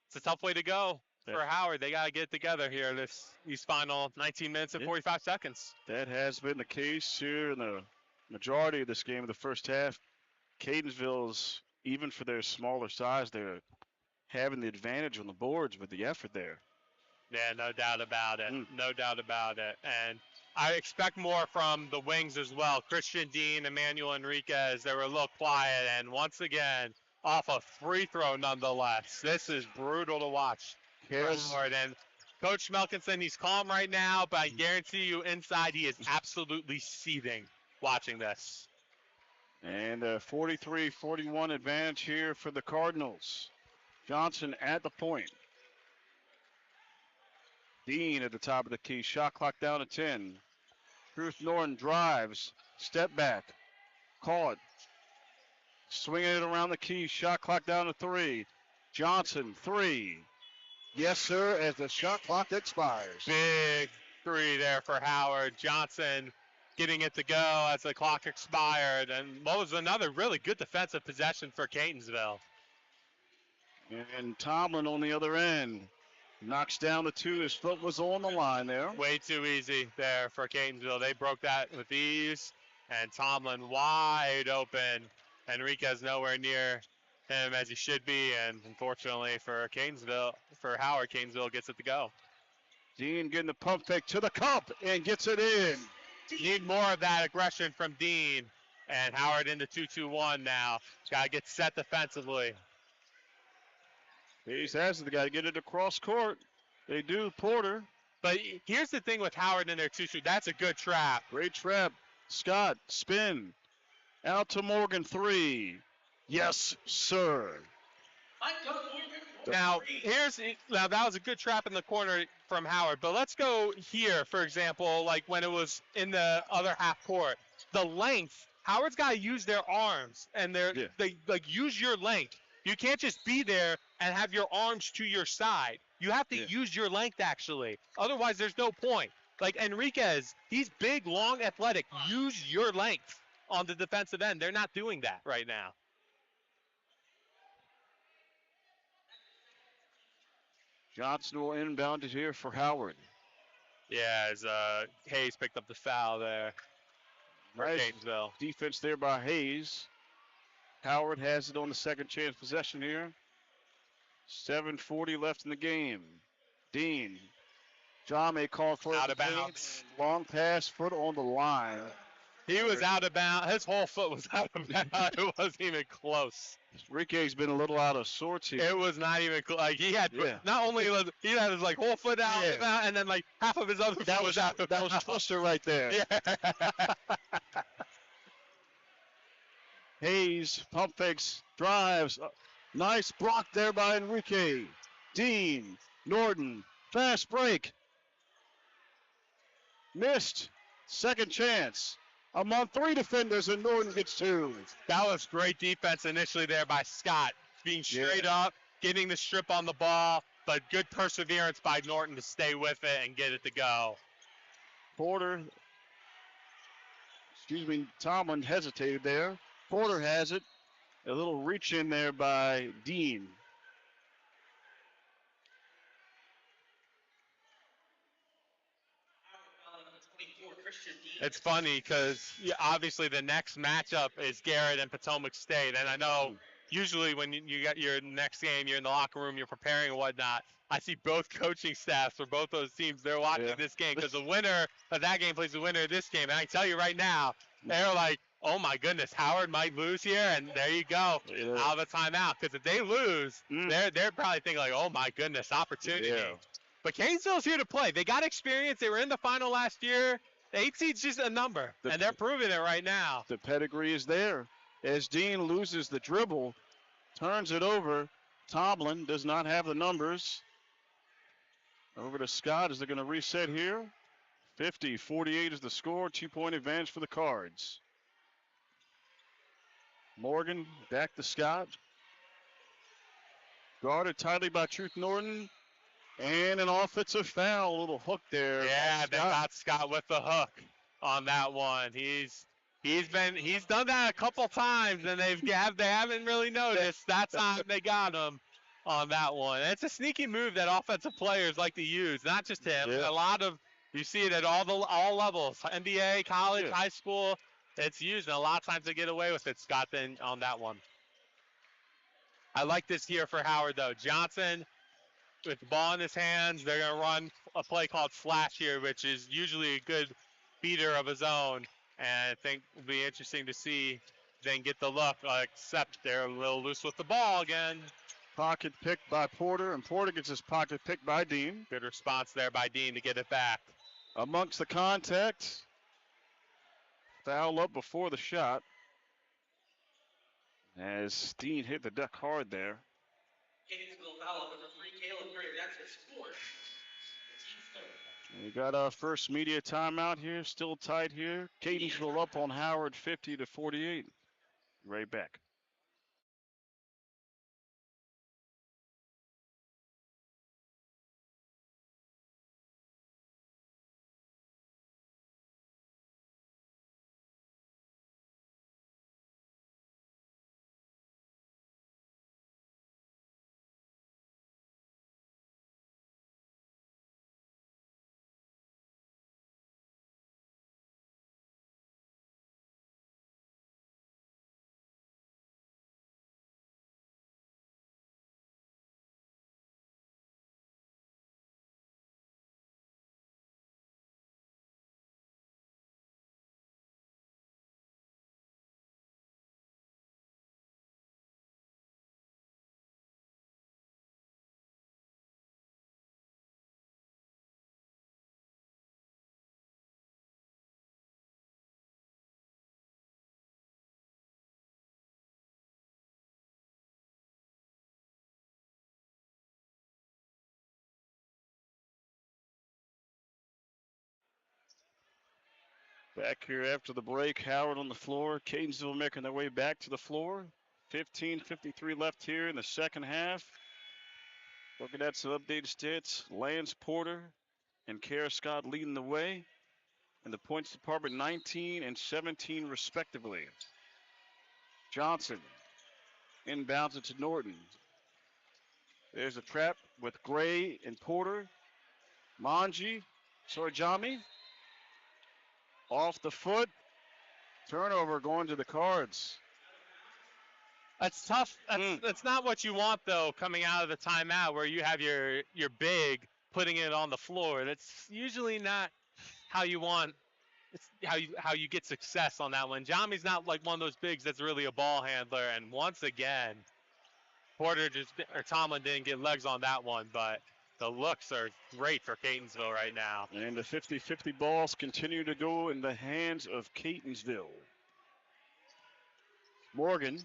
It's a tough way to go for Howard. They got to get it together here these final 19 minutes and 45 seconds. That has been the case here in the majority of this game of the first half. Catonsville's, even for their smaller size, they're having the advantage on the boards with the effort there. Yeah, no doubt about it. No doubt about it. And I expect more from the wings as well. Christian Dean, Emmanuel Enriquez, they were a little quiet. And once again, off a free throw nonetheless. This is brutal to watch. And Coach Melkinson, he's calm right now, but I guarantee you inside he is absolutely seething watching this. And a 43-41 advantage here for the Cardinals. Johnson at the point. Dean at the top of the key. Shot clock down to 10. Ruth Norton drives. Step back. Caught. Swinging it around the key. Shot clock down to 3. Johnson, 3. Yes, sir, as the shot clock expires. Big 3 there for Howard. Johnson getting it to go as the clock expired. And what was another really good defensive possession for Catonsville. And Tomlin on the other end. Knocks down the 2. His foot was on the line there. Way too easy there for Catonsville. They broke that with ease. And Tomlin wide open. Enriquez nowhere near him as he should be. And unfortunately for Howard, Catonsville gets it to go. Dean getting the pump fake to the cup and gets it in. Need more of that aggression from Dean. And Howard into 2-2-1 now. Got to get set defensively. Hayes has it. They got to get it across court. They do, Porter. But here's the thing with Howard in their 2-2. That's a good trap. Great trap. Scott, spin. Out to Morgan, 3. Yes, sir. Now, that was a good trap in the corner from Howard. But let's go here, for example, like when it was in the other half court. The length. Howard's got to use their arms. And they use your length. You can't just be there and have your arms to your side. You have to use your length, actually. Otherwise, there's no point. Like Enriquez, he's big, long, athletic. Use your length on the defensive end. They're not doing that right now. Johnson will inbound it here for Howard. Yeah, as Hayes picked up the foul there for Catonsville. Defense there by Hayes. Howard has it on the second chance possession here. 7:40 left in the game. Dean. Jami called for out of bounds. Long pass, foot on the line. He was out of bounds. His whole foot was out of bounds. It wasn't even close. Enrique's been a little out of sorts here. It was not even close. Like he had, not only was he had his like whole foot out, and then like half of his other foot was out of bounds. That was Twister right there. Yeah. Hayes, pump fakes, drives. Nice block there by Enrique. Dean, Norton, fast break. Missed. Second chance. Among 3 defenders, and Norton gets 2. That was great defense initially there by Scott. Being straight up, getting the strip on the ball, but good perseverance by Norton to stay with it and get it to go. Tomlin hesitated there. Porter has it. A little reach in there by Dean. It's funny because obviously the next matchup is Garrett and Potomac State, and I know usually when you got your next game, you're in the locker room, you're preparing and whatnot. I see both coaching staffs for both those teams. They're watching this game because the winner of that game plays the winner of this game. And I can tell you right now, they're like, oh my goodness, Howard might lose here, and there you go, out of a timeout. Because if they lose, they're probably thinking like, oh my goodness, opportunity. Yeah. But Catonsville's here to play. They got experience. They were in the final last year. The 8 seed's just a number, and they're proving it right now. The pedigree is there. As Dean loses the dribble, turns it over. Tomlin does not have the numbers. Over to Scott as they're going to reset here. 50-48 is the score. 2-point advantage for the Cards. Morgan back to Scott. Guarded tightly by Truth Norton. And an offensive foul. A little hook there. Yeah, they got Scott with the hook on that one. He's done that a couple times, and they haven't really noticed. That time they got him on that one. And it's a sneaky move that offensive players like to use. Not just him. Yeah. A lot of you see it at all levels. NBA, college, high school. It's used, and a lot of times they get away with it. Scott then on that one. I like this here for Howard though. Johnson with the ball in his hands. They're gonna run a play called flash here, which is usually a good beater of his own. And I think it'll be interesting to see then get the look, except they're a little loose with the ball again. Pocket picked by Porter, and Porter gets his pocket picked by Dean. Good response there by Dean to get it back. Amongst the contact, foul up before the shot. As Dean hit the deck hard there. We got our first media timeout here, still tight here. Catonsville up on Howard 50-48. Right back. Back here after the break, Howard on the floor. Catonsville making their way back to the floor. 15:53 left here in the second half. Looking at some updated stats. Lance Porter and Kara Scott leading the way. And the points department 19 and 17 respectively. Johnson inbounds it to Norton. There's a trap with Gray and Porter. Sorjami. Off the foot. Turnover going to the Cards. That's tough. That's not what you want though, coming out of the timeout where you have your big putting it on the floor. That's usually not how you want. It's how you get success on that one. Jami's not like one of those bigs that's really a ball handler. And once again, Tomlin didn't get legs on that one, but the looks are great for Catonsville right now. And the 50-50 balls continue to go in the hands of Catonsville. Morgan,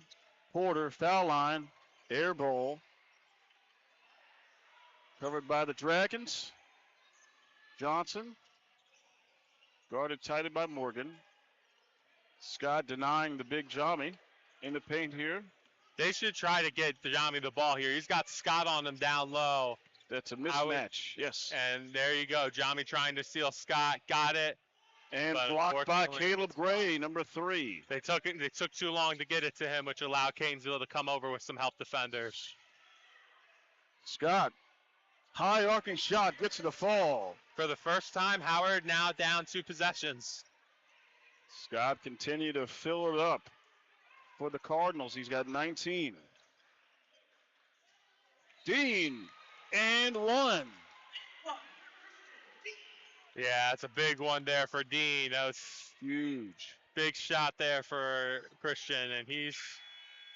Porter, foul line, air ball. Covered by the Dragons. Johnson, guarded tightly by Morgan. Scott denying the big Jami in the paint here. They should try to get Jami the ball here. He's got Scott on him down low. That's a mismatch, yes. And there you go. Jami trying to steal Scott. Got it. And blocked by Caleb Gray, number 3. They took too long to get it to him, which allowed Catonsville to come over with some help defenders. Scott, high arcing shot, gets to the fall. For the first time, Howard now down 2 possessions. Scott continued to fill it up for the Cardinals. He's got 19. Dean, and one. Yeah, it's a big one there for Dean. That was Huge. big shot there for Christian, and he's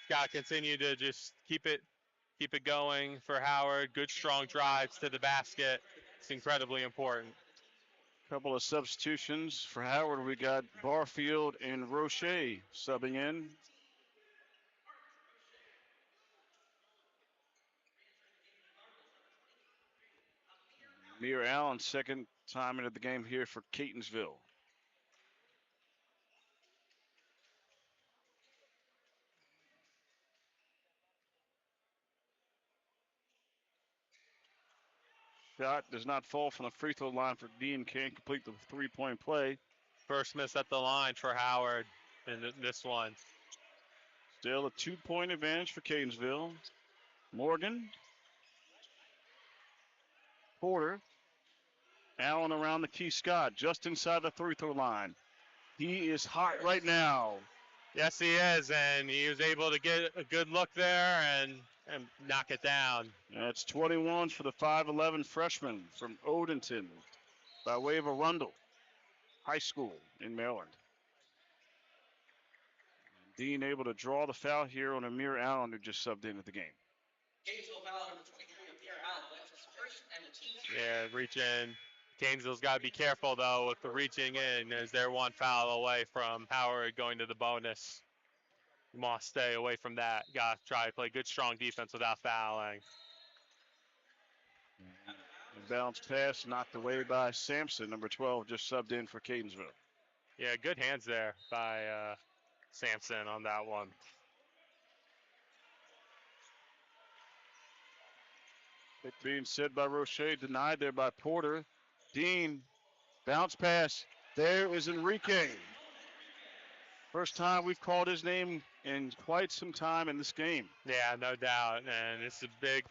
got to continue to just keep it going for Howard. Good strong drives to the basket. It's incredibly important. Couple of substitutions for Howard. We got Barfield and Roche subbing in. Amir Allen, second time into the game here for Catonsville. Shot does not fall from the free throw line for Dean. Can't complete the three-point play. First miss at the line for Howard in this one. Still a 2-point advantage for Catonsville. Morgan. Porter. Allen around the key. Scott just inside the free throw line. He is hot right now. Yes, he is, and he was able to get a good look there and knock it down. That's 21 for the 5'11 freshman from Odenton by way of Arundel High School in Maryland. Dean able to draw the foul here on Amir Allen, who just subbed into the game. Yeah, reach in. Gainesville's got to be careful, though, with the reaching in, as they're one foul away from Howard going to the bonus. You must stay away from that. Got to try to play good, strong defense without fouling. A bounce pass knocked away by Sampson, number 12, just subbed in for Catonsville. Yeah, good hands there by Sampson on that one. It being said by Roche, denied there by Porter. Dean, bounce pass. There is Enrique. First time we've called his name in quite some time in this game. Yeah, no doubt. And it's a big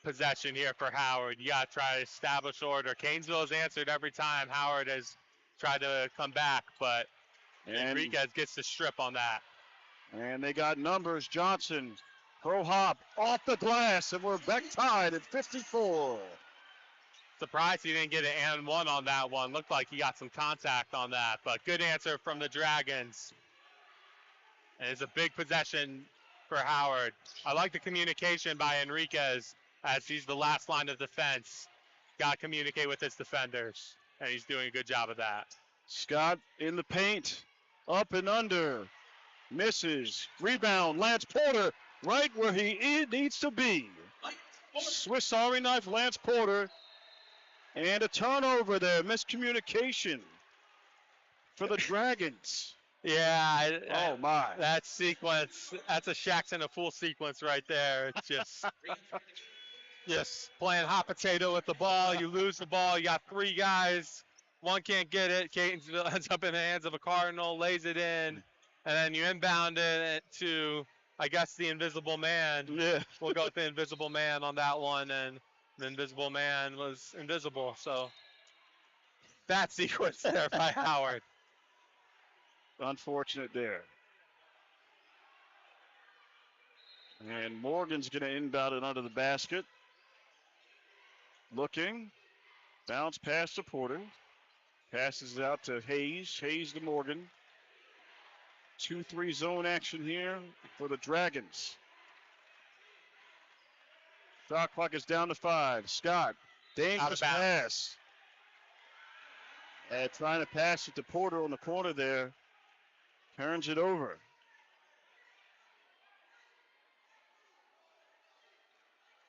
possession here for Howard. You got to try to establish order. Catonsville has answered every time Howard has tried to come back, but Enriquez gets the strip on that. And they got numbers. Johnson, pro hop, off the glass, and we're back tied at 54. Surprised he didn't get an and one on that one. Looked like he got some contact on that, but good answer from the Dragons. And it's a big possession for Howard. I like the communication by Enriquez, as he's the last line of defense. Got to communicate with his defenders, and he's doing a good job of that. Scott in the paint, up and under, misses, rebound, Lance Porter right where he needs to be. Swiss Army knife, Lance Porter, and a turnover there, miscommunication for the Dragons. Yeah. Oh, my. That sequence, that's a Shaxson a full sequence right there. It's just playing hot potato with the ball. You lose the ball. You got three guys. One can't get it. Catonsville ends up in the hands of a Cardinal, lays it in, and then you inbound it to, I guess, the invisible man. Yeah. We'll go with the invisible man on that one, and the invisible man was invisible. So that sequence there by Howard. Unfortunate there. And Morgan's going to inbound it under the basket. Looking. Bounce pass to Porter. Passes it out to Hayes. Hayes to Morgan. 2-3 zone action here for the Dragons. Shot clock is down to 5. Scott, dangerous pass. And trying to pass it to Porter on the corner there. Turns it over.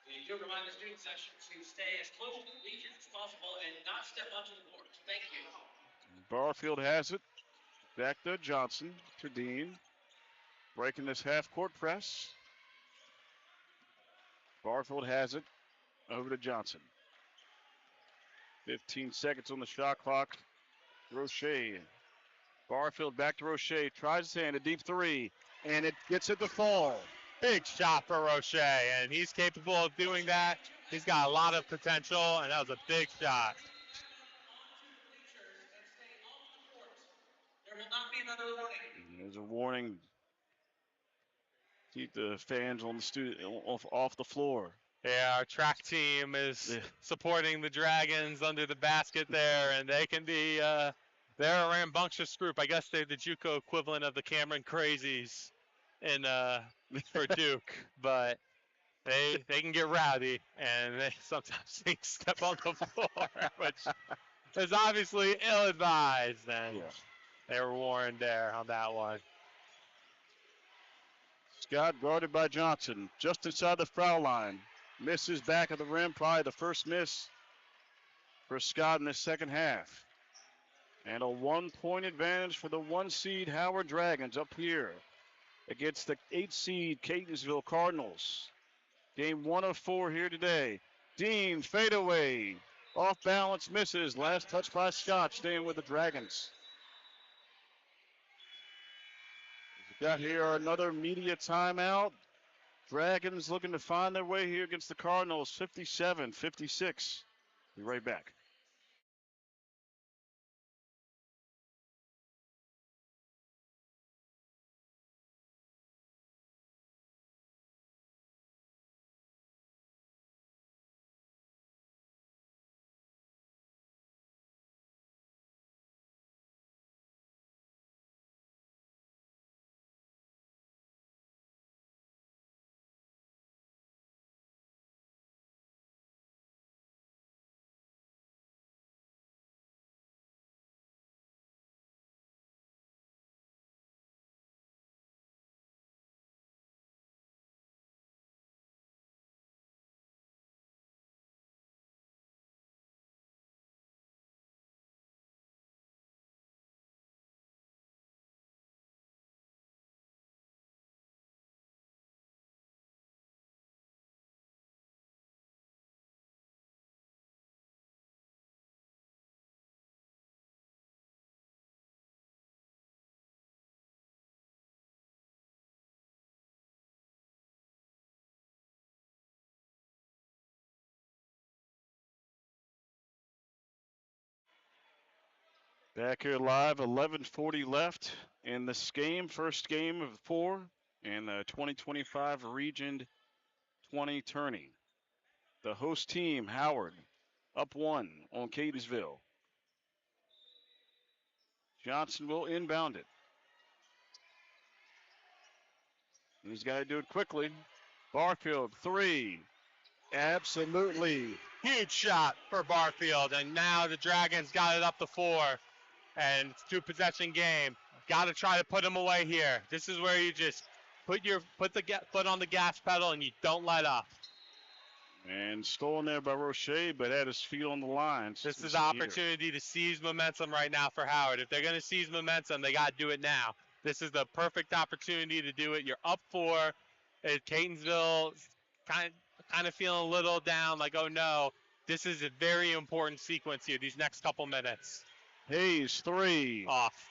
We do remind the student section to stay as close to the bleachers as possible and not step onto the court. Thank you. Barfield has it. Back to Johnson, to Dean. Breaking this half-court press. Barfield has it. Over to Johnson. 15 seconds on the shot clock. Roche. Barfield back to Roche. Tries his hand, a deep three. And it gets it to fall. Big shot for Roche, and he's capable of doing that. He's got a lot of potential, and that was a big shot. There will not be another warning. There's a warning. Keep the fans on the off the floor. Yeah, our track team is Yeah. supporting the Dragons under the basket there, and they can be, they're a rambunctious group. I guess they're the JUCO equivalent of the Cameron Crazies in, for Duke, but they can get rowdy, and they sometimes they step on the floor, which is obviously ill-advised, and they were warned there on that one. Scott guarded by Johnson, just inside the foul line. Misses back of the rim, probably the first miss for Scott in the second half. And a 1-point advantage for the 1 seed Howard Dragons up here against the 8 seed Catonsville Cardinals. Game 1 of 4 here today. Dean fadeaway, off balance, misses. Last touch by Scott, staying with the Dragons. We got here another media timeout. Dragons looking to find their way here against the Cardinals, 57-56. Be right back. Back here live, 11:40 left in this game, first game of 4 in the 2025 Region 20 tourney. The host team, Howard, up 1 on Catonsville. Johnson will inbound it. And he's got to do it quickly. Barfield, 3. Absolutely. Huge shot for Barfield, and now the Dragons got it up to 4, and it's 2-possession game. Got to try to put them away here. This is where you just put the foot on the gas pedal and you don't let up. And stolen there by Roche, but had his feet on the line. This is an opportunity to seize momentum right now for Howard. If they're going to seize momentum, they got to do it now. This is the perfect opportunity to do it. You're up 4. Catonsville kind of feeling a little down, like, oh no. This is a very important sequence here, these next couple minutes. Hayes, 3. Off.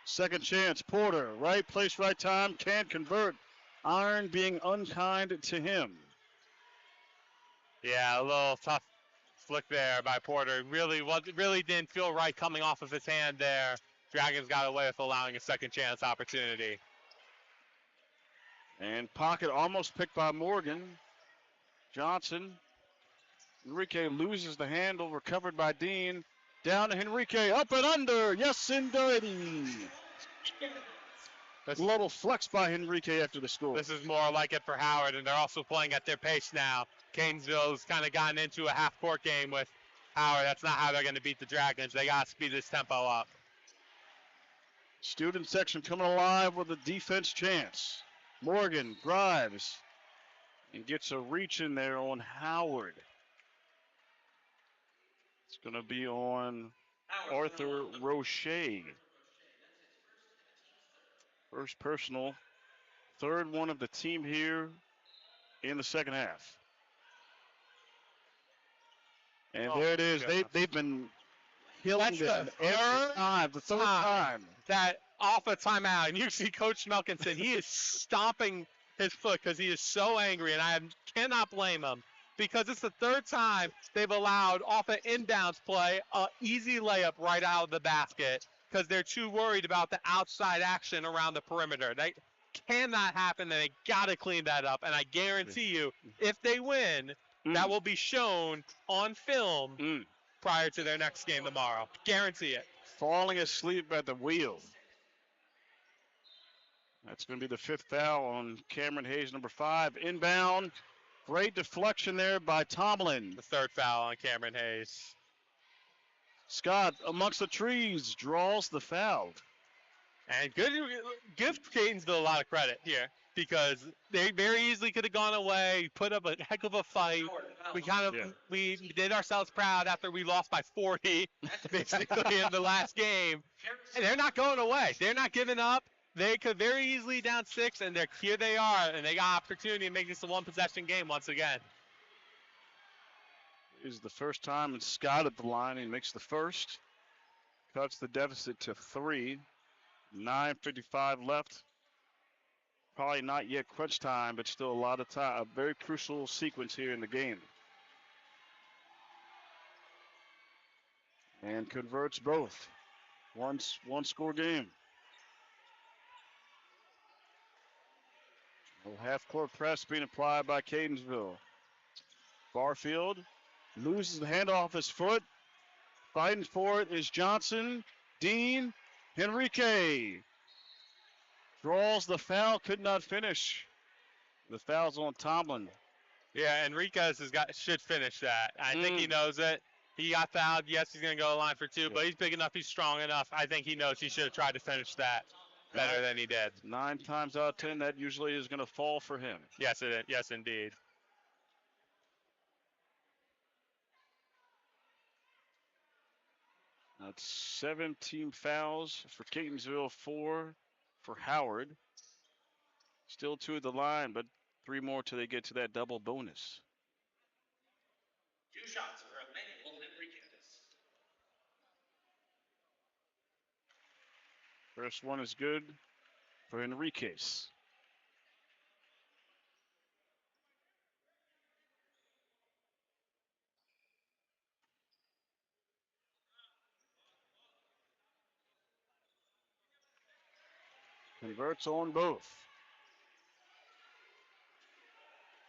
Second chance, Porter, right place, right time, can't convert. Iron being unkind to him. Yeah, a little tough flick there by Porter. Really didn't feel right coming off of his hand there. Dragons got away with allowing a second chance opportunity. And pocket almost picked by Morgan. Johnson. Enrique loses the handle, recovered by Dean. Down to Enrique, up and under. Yes, indeed. A little flex by Enrique after the score. This is more like it for Howard, and they're also playing at their pace now. Catonsville's kind of gotten into a half-court game with Howard. That's not how they're going to beat the Dragons. They got to speed this tempo up. Student section coming alive with a defense chance. Morgan drives and gets a reach in there on Howard. It's going to be on Arthur Roche. First personal, third one of the team here in the second half. And there it is. They've been killing them every time. The third time. That off a timeout, and you see Coach Melkinson, he is stomping his foot because he is so angry, and I cannot blame him because it's the third time they've allowed off an inbounds play, an easy layup right out of the basket because they're too worried about the outside action around the perimeter. cannot happen, and they got to clean that up. And I guarantee you, if they win, that will be shown on film prior to their next game tomorrow. Guarantee it. Falling asleep at the wheel. That's going to be the 5th foul on Cameron Hayes, number 5. Inbound. Great deflection there by Tomlin. The 3rd foul on Cameron Hayes. Scott, amongst the trees, draws the foul. And give Catonsville a lot of credit here, because they very easily could have gone away, put up a heck of a fight. We did ourselves proud after we lost by 40 basically in the last game. And they're not going away. They're not giving up. They could very easily down 6, and here they are, and they got opportunity to make this a 1-possession game once again. This is the first time and Scott at the line. He makes the first. Cuts the deficit to 3. 9:55 left. Probably not yet crunch time, but still a lot of time. A very crucial sequence here in the game. And converts both. One score game. Half-court press being applied by Catonsville. Barfield loses the hand off his foot. Fighting for it is Johnson, Dean, Henrique. Draws the foul, could not finish. The foul's on Tomlin. Yeah, Enriquez should finish that. I think he knows it. He got fouled. Yes, he's going to go to the line for 2, but he's big enough, he's strong enough. I think he knows he should have tried to finish that better than he did. 9 times out of 10, that usually is going to fall for him. Yes, indeed. That's 17 fouls for Catonsville, 4 for Howard. Still 2 at the line, but 3 more till they get to that double bonus. 2 shots for Emmanuel Enriquez. First one is good for Enriquez. Converts on both.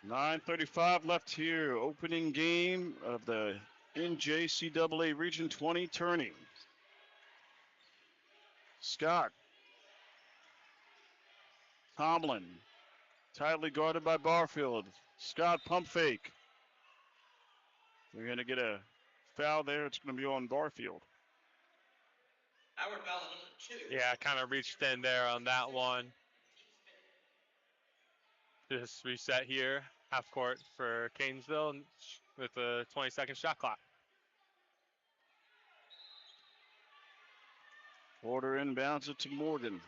9:35 left here. Opening game of the NJCAA Region 20 tourney. Scott. Tomlin. Tightly guarded by Barfield. Scott pump fake. We're going to get a foul there. It's going to be on Barfield. Howard foul number 2. Yeah, kind of reached in there on that one. Just reset here, half court for Catonsville with a 20-second shot clock. Porter inbounds it to Morgan.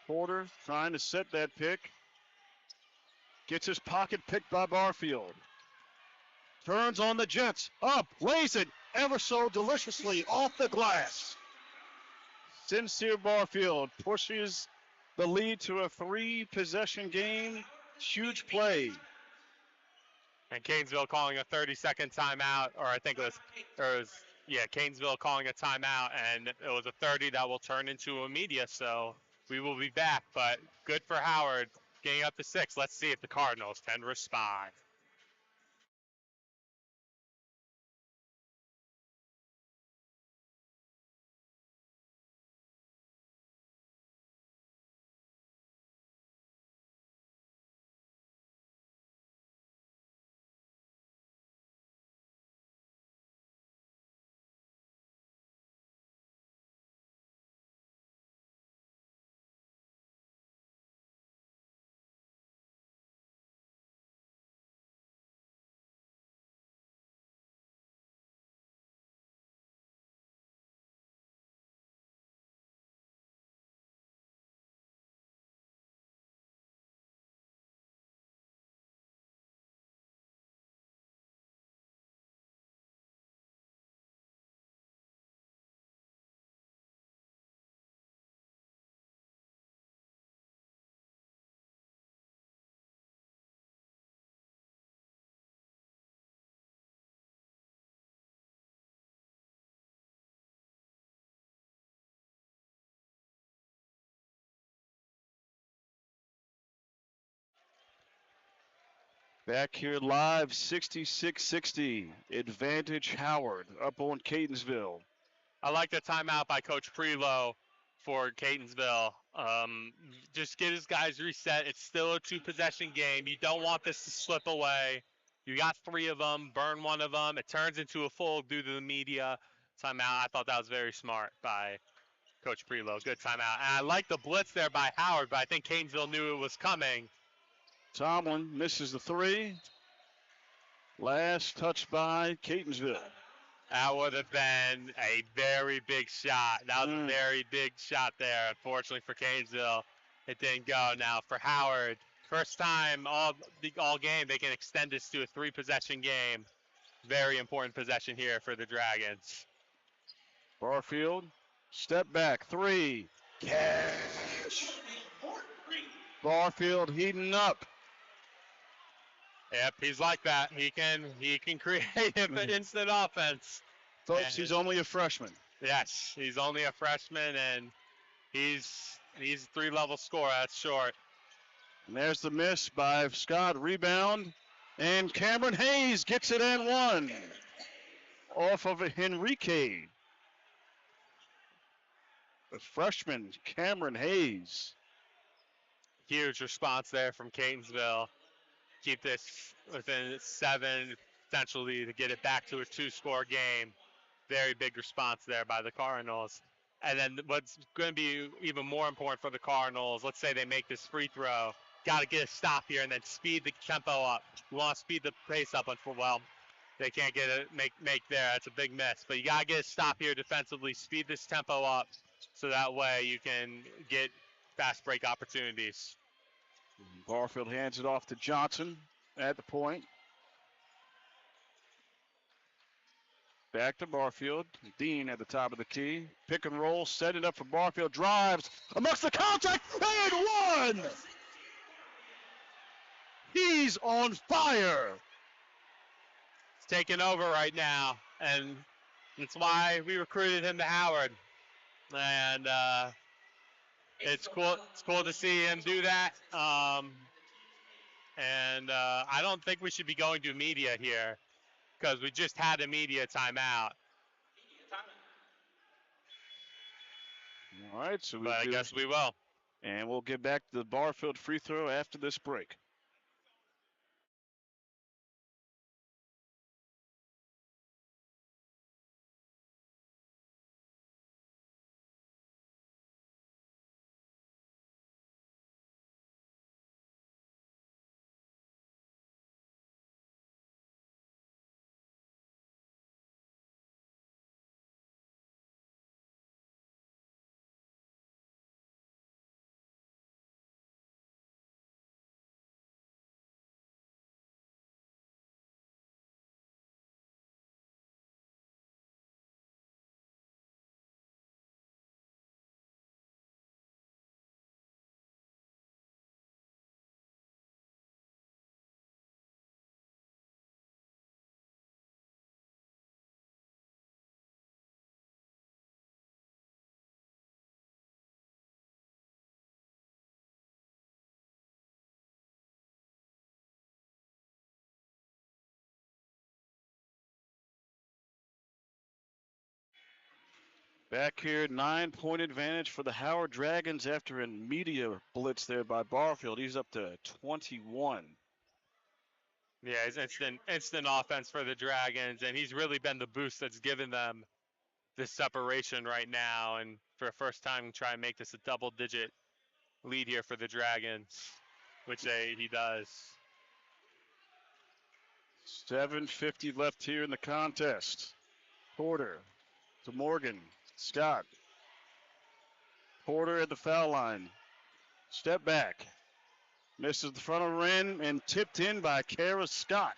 Porter trying to set that pick. Gets his pocket picked by Barfield. Turns on the Jets. Up, lays it ever so deliciously off the glass. Sincere Barfield pushes the lead to a 3-possession game. Huge play. And Catonsville calling a 30-second timeout, or I think it was Catonsville calling a timeout, and it was a 30 that will turn into a media, so we will be back. But good for Howard, getting up to 6. Let's see if the Cardinals can respond. Back here live, 66-60. Advantage Howard up on Catonsville. I like the timeout by Coach Prelo for Catonsville. Just get his guys reset. It's still a two-possession game. You don't want this to slip away. You got 3 of them. Burn 1 of them. It turns into a full due to the media timeout. I thought that was very smart by Coach Prelo. Good timeout. And I like the blitz there by Howard, but I think Catonsville knew it was coming. Tomlin misses the 3. Last touch by Catonsville. That would have been a very big shot. That was a very big shot there. Unfortunately for Catonsville, it didn't go. Now for Howard, first time all game they can extend this to a 3-possession game. Very important possession here for the Dragons. Barfield, step back, 3. Cash. Barfield heating up. Yep, he's like that. He can create an instant offense. Folks, he's only a freshman. Yes, he's only a freshman, and he's a 3-level scorer. That's short. And there's the miss by Scott. Rebound. And Cameron Hayes gets it and 1. Off of Henrique. The freshman, Cameron Hayes. Huge response there from Catonsville. Keep this within 7, potentially to get it back to a 2-score game. Very big response there by the Cardinals. And then what's going to be even more important for the Cardinals, let's say they make this free throw, got to get a stop here and then speed the tempo up. You want to speed the pace up, well, they can't get it make there. That's a big miss. But you got to get a stop here defensively, speed this tempo up so that way you can get fast break opportunities. Barfield hands it off to Johnson at the point. Back to Barfield. Dean at the top of the key. Pick and roll, set it up for Barfield. Drives amongst the contact and 1! He's on fire! He's taking over right now, and that's why we recruited him to Howard. And it's cool to see him do that. And I don't think we should be going to media here because we just had a media timeout. All right, so I guess we will. And we'll get back to the Barfield free throw after this break. Back here, 9-point advantage for the Howard Dragons after a media blitz there by Barfield. He's up to 21. Yeah, it's instant offense for the Dragons, and he's really been the boost that's given them this separation right now. And for the first time, try and make this a double-digit lead here for the Dragons, which he does. 7:50 left here in the contest. Porter to Morgan. Scott. Porter at the foul line. Step back. Misses the front of the rim and tipped in by Kara Scott.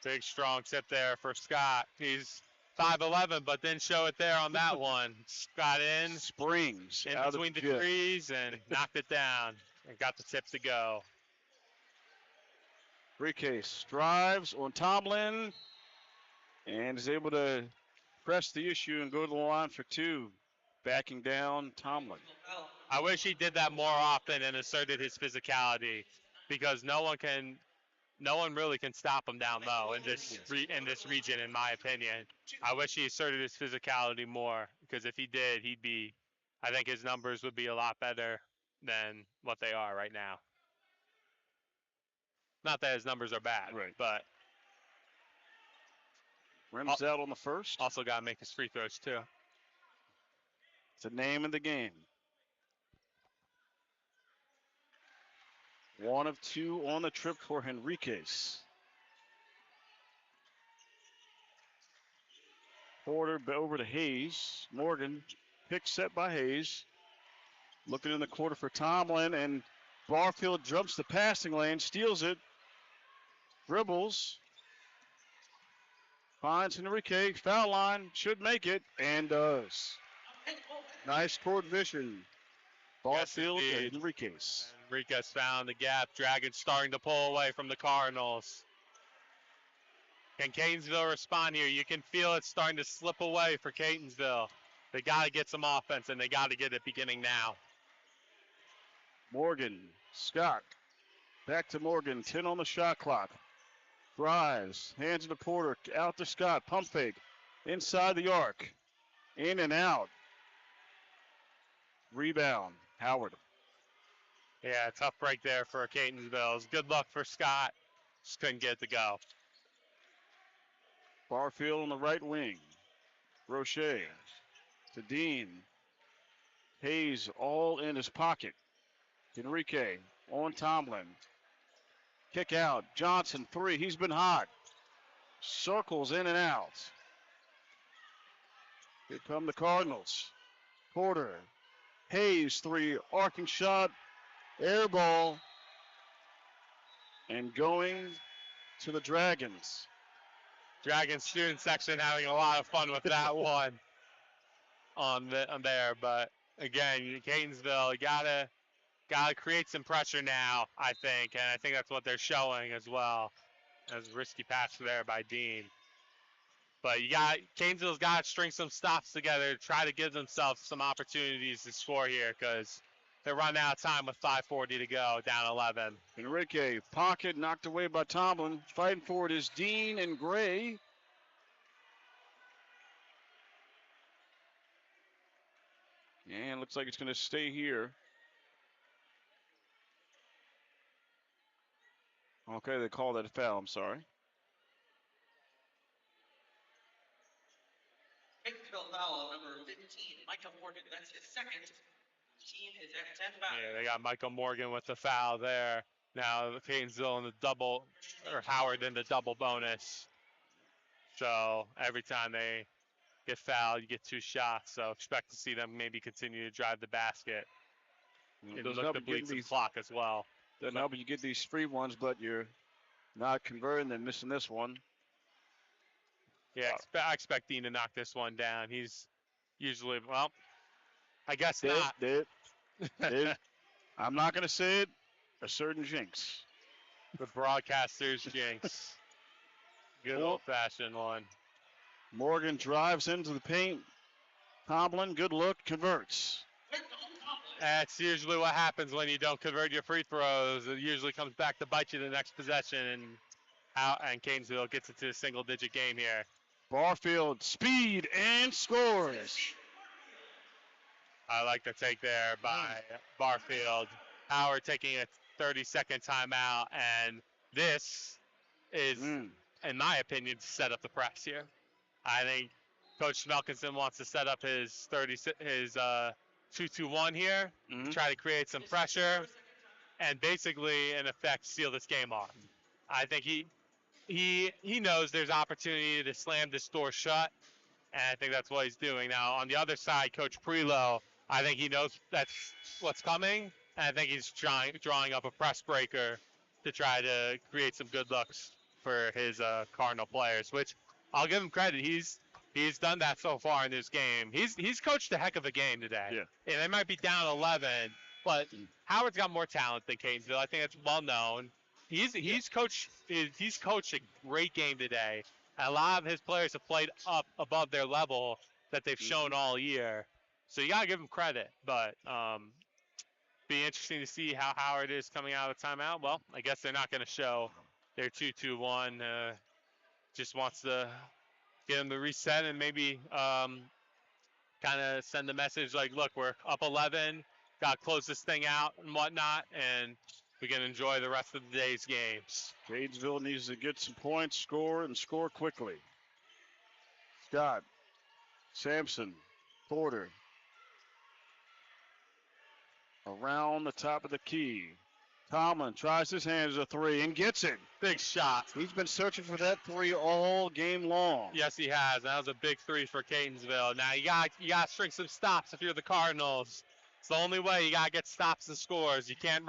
Big, strong tip there for Scott. He's 5'11", but didn't show it there on that one. Got in. Springs. In out between the jet. trees and knocked it down and got the tip to go. Briefcase drives on Tomlin and is able to press the issue and go to the line for 2. Backing down Tomlin. I wish he did that more often and asserted his physicality. because no one really can stop him down low in this region, in my opinion. I wish he asserted his physicality more, because if he did, I think his numbers would be a lot better than what they are right now. Not that his numbers are bad, Right. but Rims out on the first. also got to make his free throws too. It's the name of the game. 1 of 2 on the trip for Henriquez. Porter over to Hayes. Morgan, pick set by Hayes. Looking in the corner for Tomlin, and Barfield jumps the passing lane, steals it, dribbles, finds Henrique, foul line, should make it, and does. Nice court vision. Barfield Yes, and indeed. Henriquez. Enriquez found the gap. Dragons starting to pull away from the Cardinals. Can Catonsville respond here? You can feel it starting to slip away for Catonsville. They got to get some offense, and they got to get it beginning now. Morgan, Scott, back to Morgan, 10 on the shot clock. Drives, hands it to Porter, out to Scott, pump fake, inside the arc, in and out. Rebound, Howard. Yeah, tough break there for Catonsville. Good luck for Scott. Just couldn't get it to go. Barfield on the right wing. Roche to Dean. Hayes all in his pocket. Enrique on Tomlin. Kick out. Johnson, 3. He's been hot. Circles in and out. Here come the Cardinals. Porter. Hayes, 3. Arcing shot. Air ball. And going to the Dragons. Dragons student section having a lot of fun with that one on there. But again, Catonsville, you gotta create some pressure now, I think, and I think that's what they're showing as well. As a risky pass there by Dean. But Catonsville's got to string some stops together to try to give themselves some opportunities to score here, because they're running out of time with 5:40 to go, down 11. Enrique, pocket knocked away by Tomlin. Fighting for it is Dean and Gray. And looks like it's going to stay here. Okay, they call that a foul. I'm sorry. Catonsville foul number 15, Michael Morgan. That's his second. Team is at 10 fouls. Yeah, they got Michael Morgan with the foul there. Now Catonsville in the double, or Howard in the double bonus. So every time they get fouled, you get 2 shots. So expect to see them maybe continue to drive the basket. It And doesn't look help to you bleed get some these. clock as well. Doesn't help you get these free ones, but you're not converting and missing this one. Yeah, I expect Dean to knock this one down. He's usually, well, I guess not. I'm not going to say it. A certain jinx. The broadcaster's jinx. Good old-fashioned one. Morgan drives into the paint. Tomlin, good look, converts. That's usually what happens when you don't convert your free throws. It usually comes back to bite you the next possession, and Catonsville gets into a single-digit game here. Barfield, speed, and scores. I like the take there by Barfield. Howard taking a 30-second timeout, and this is, in my opinion, to set up the press here. I think Coach Smelkinson wants to set up his 2-2-1 here, try to create some pressure, and basically, in effect, seal this game off. I think he knows there's opportunity to slam this door shut, and I think that's what he's doing. Now, on the other side, Coach Prelo, I think he knows that's what's coming, and I think he's drawing up a press breaker to try to create some good looks for his Cardinal players, which I'll give him credit. He's done that so far in this game. He's coached a heck of a game today. Yeah. And they might be down 11, but Howard's got more talent than Catonsville. I think that's well known. He's coached a great game today. And a lot of his players have played up above their level that they've shown all year. So you gotta give him credit. But be interesting to see how Howard is coming out of timeout. Well, I guess they're not going to show their 2-2-1. Just wants to get them to reset and maybe kind of send a message like, look, we're up 11, got to close this thing out and whatnot, and we can enjoy the rest of the day's games. Catonsville needs to get some points, score, and score quickly. Scott, Sampson, Porter. Around the top of the key. Tomlin tries his hands a three and gets it. Big shot. He's been searching for that three all game long. Yes, he has. That was a big three for Catonsville. Now you got to string some stops if you're the Cardinals. It's the only way. You got to get stops and scores. You can't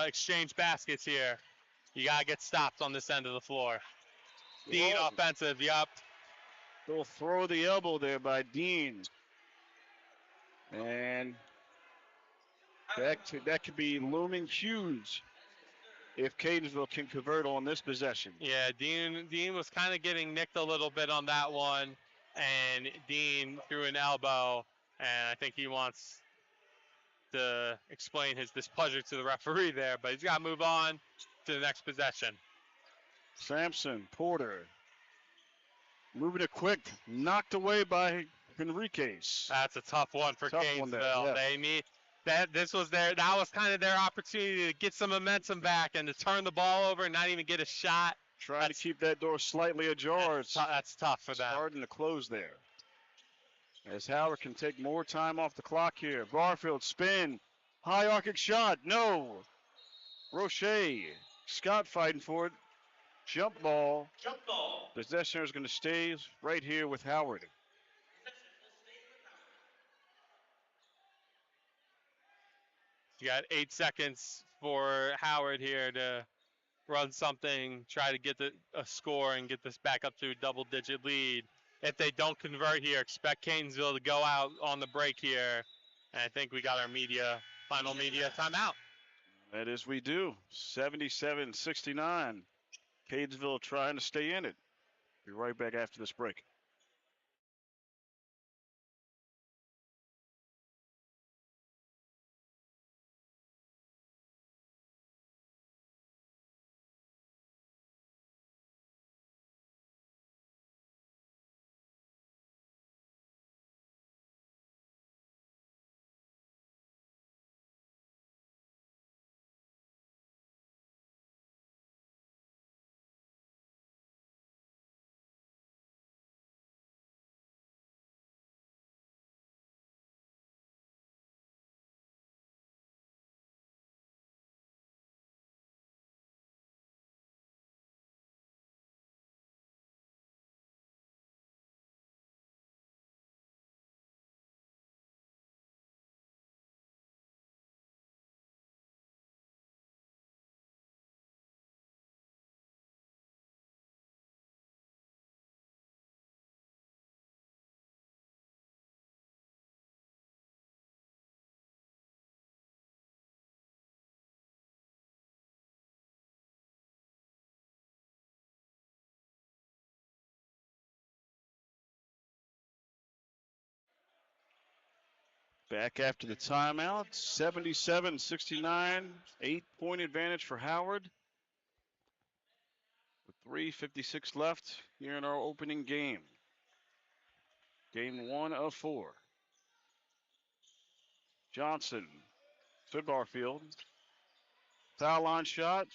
exchange baskets here. You got to get stops on this end of the floor. Dean offensive. Yup. They'll throw the elbow there by Dean. And that could be looming huge if Catonsville can convert on this possession. Yeah, Dean was kind of getting nicked a little bit on that one, and Dean threw an elbow, and I think he wants to explain his displeasure to the referee there, but he's got to move on to the next possession. Sampson, Porter, moving it quick, knocked away by Henriquez. That's a tough one for Catonsville. Yeah. They need that. That was kind of their opportunity to get some momentum back and to turn the ball over and not even get a shot. Trying to keep that door slightly ajar. That's tough for them. Starting to close there. As Howard can take more time off the clock here. Barfield spin. High arcing shot. No. Roche. Scott fighting for it. Jump ball. Jump ball. Possession is going to stay right here with Howard. You got 8 seconds for Howard here to run something, try to get a score and get this back up to a double-digit lead. If they don't convert here, expect Catonsville to go out on the break here. And I think we got our final media timeout. That is, we do. 77-69. Catonsville trying to stay in it. Be right back after this break. Back after the timeout, 77-69, 8-point advantage for Howard. With 3:56 left here in our opening game. Game 1 of 4. Johnson, to Barfield. Foul line shot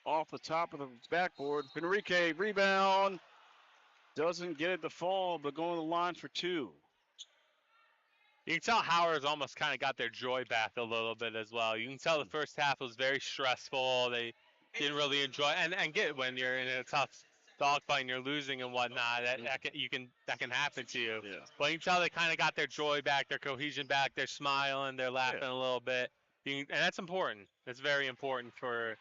off the top of the backboard. Enrique, rebound. Doesn't get it to fall, but going to the line for 2. You can tell Howard's almost kind of got their joy back a little bit as well. You can tell the first half was very stressful. They didn't really enjoy and get when you're in a tough dogfight and you're losing and whatnot. That can happen to you. Yeah. But you can tell they kind of got their joy back, their cohesion back. They're smiling, they're laughing a little bit, and that's important. That's very important for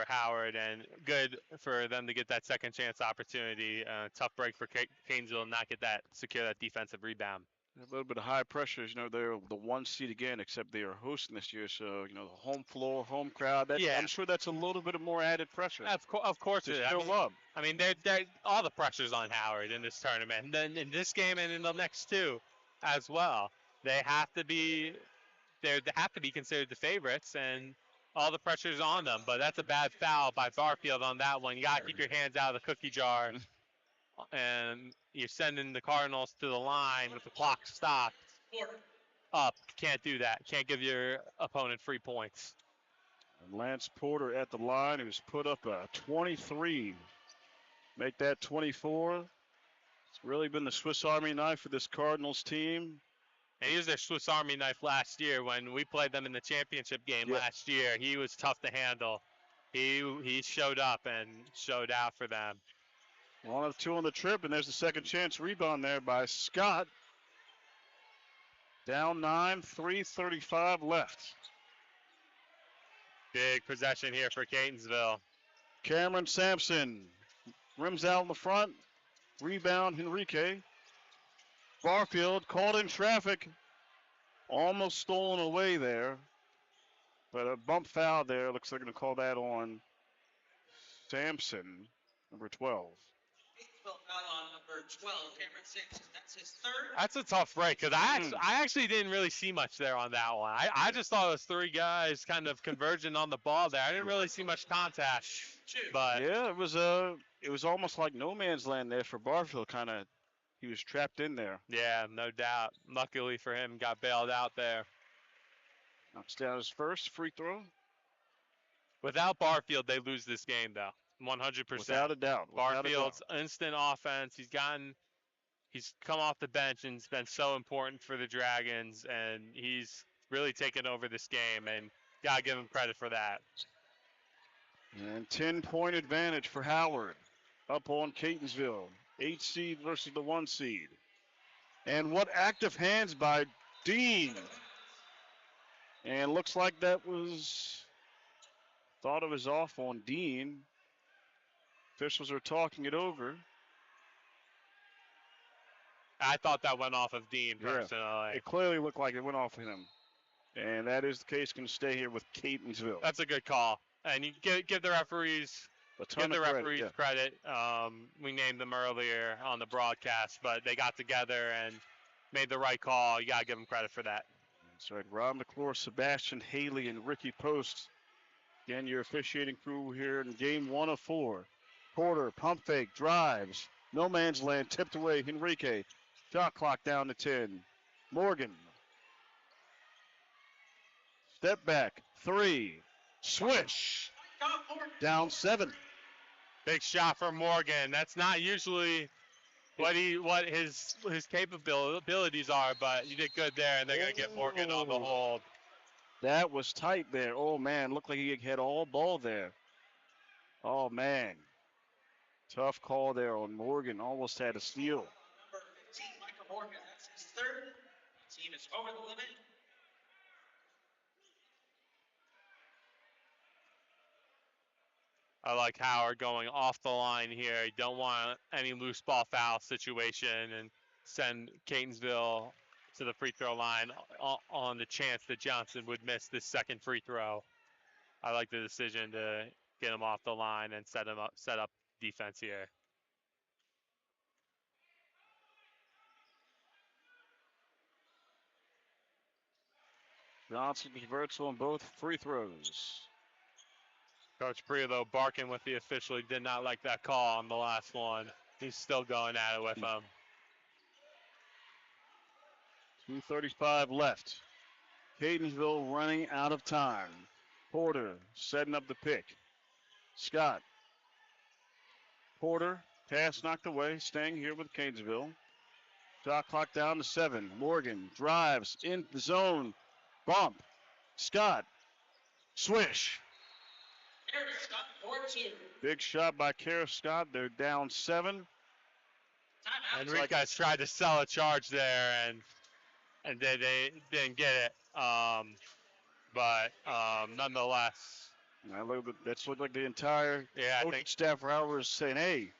Howard, and good for them to get that second chance opportunity. Tough break for Catonsville, not secure that defensive rebound. A little bit of high pressure. They're the 1 seed again, except they are hosting this year. So, the home floor, home crowd. I'm sure that's a little bit of more added pressure. Of course it is. Still up. I mean, they're all the pressure's on Howard in this tournament. And then in this game and in the next two as well. They have to be they have to be considered the favorites, and all the pressure's on them. But that's a bad foul by Barfield on that one. You got to keep your hands out of the cookie jar, and you're sending the Cardinals to the line with the clock stopped up. Can't do that. Can't give your opponent free points. And Lance Porter at the line, who's put up a 23. Make that 24. It's really been the Swiss Army knife for this Cardinals team. And he was their Swiss Army knife last year when we played them in the championship game last year. He was tough to handle. He showed up and showed out for them. 1 of 2 on the trip, and there's the second chance rebound there by Scott. Down 9, 3:35 left. Big possession here for Catonsville. Cameron Sampson rims out in the front. Rebound, Henrique. Barfield caught in traffic. Almost stolen away there. But a bump foul there. Looks like they're going to call that on Sampson, number 12. Foul on number 12, Cameron Sampson. That's his third. That's a tough break because I actually didn't really see much there on that one. I just thought it was 3 guys kind of converging on the ball there. I didn't really see much contact. But Yeah, it was almost like no man's land there for Barfield. He was trapped in there. yeah, no doubt. Luckily for him, got bailed out there. Knocks down his first free throw. Without Barfield, they lose this game though. 100%. Without a doubt. Without a doubt. Barfield's instant offense. He's come off the bench and it's been so important for the Dragons, and he's really taken over this game, and gotta give him credit for that. And 10-point advantage for Howard. Up on Catonsville. 8 seed versus the 1 seed. And what active hands by Dean. And looks like that was, thought it was off on Dean. Officials are talking it over. I thought that went off of Dean personally. It clearly looked like it went off of him. And that is the case, going to stay here with Catonsville. That's a good call. And you give the referees credit. We named them earlier on the broadcast, but they got together and made the right call. You got to give them credit for that. That's right. Rob McClure, Sebastian Haley, and Ricky Post. Again, your officiating crew here in game 1 of 4. Porter, pump fake, drives. No man's land, tipped away. Henrique. Shot clock down to 10. Morgan. Step back. 3. Swish. Down 7. Big shot for Morgan. That's not usually what his capabilities are, but you did good there, and they're going to get Morgan on the hold. That was tight there. Oh, man. Looked like he had all ball there. Oh, man. Tough call there on Morgan. Almost had a steal. Number 15, Michael Morgan. That's his third. Team is over the limit. I like Howard going off the line here. You don't want any loose ball foul situation and send Catonsville to the free throw line on the chance that Johnson would miss this second free throw. I like the decision to get him off the line and set up defense here. Johnson converts on both free throws. Coach Priya, though, barking with the official. He did not like that call on the last one. He's still going at it with him. 2:35 left. Catonsville running out of time. Porter setting up the pick. Scott. Porter, pass knocked away, staying here with Catonsville. Shot clock down to 7. Morgan drives in the zone. Bump. Scott. Swish. Big shot by Kara Scott. They're down 7. Enriquez tried to sell a charge there, and they didn't get it. But nonetheless. That's looked like the entire coaching staff for Howard was saying, hey,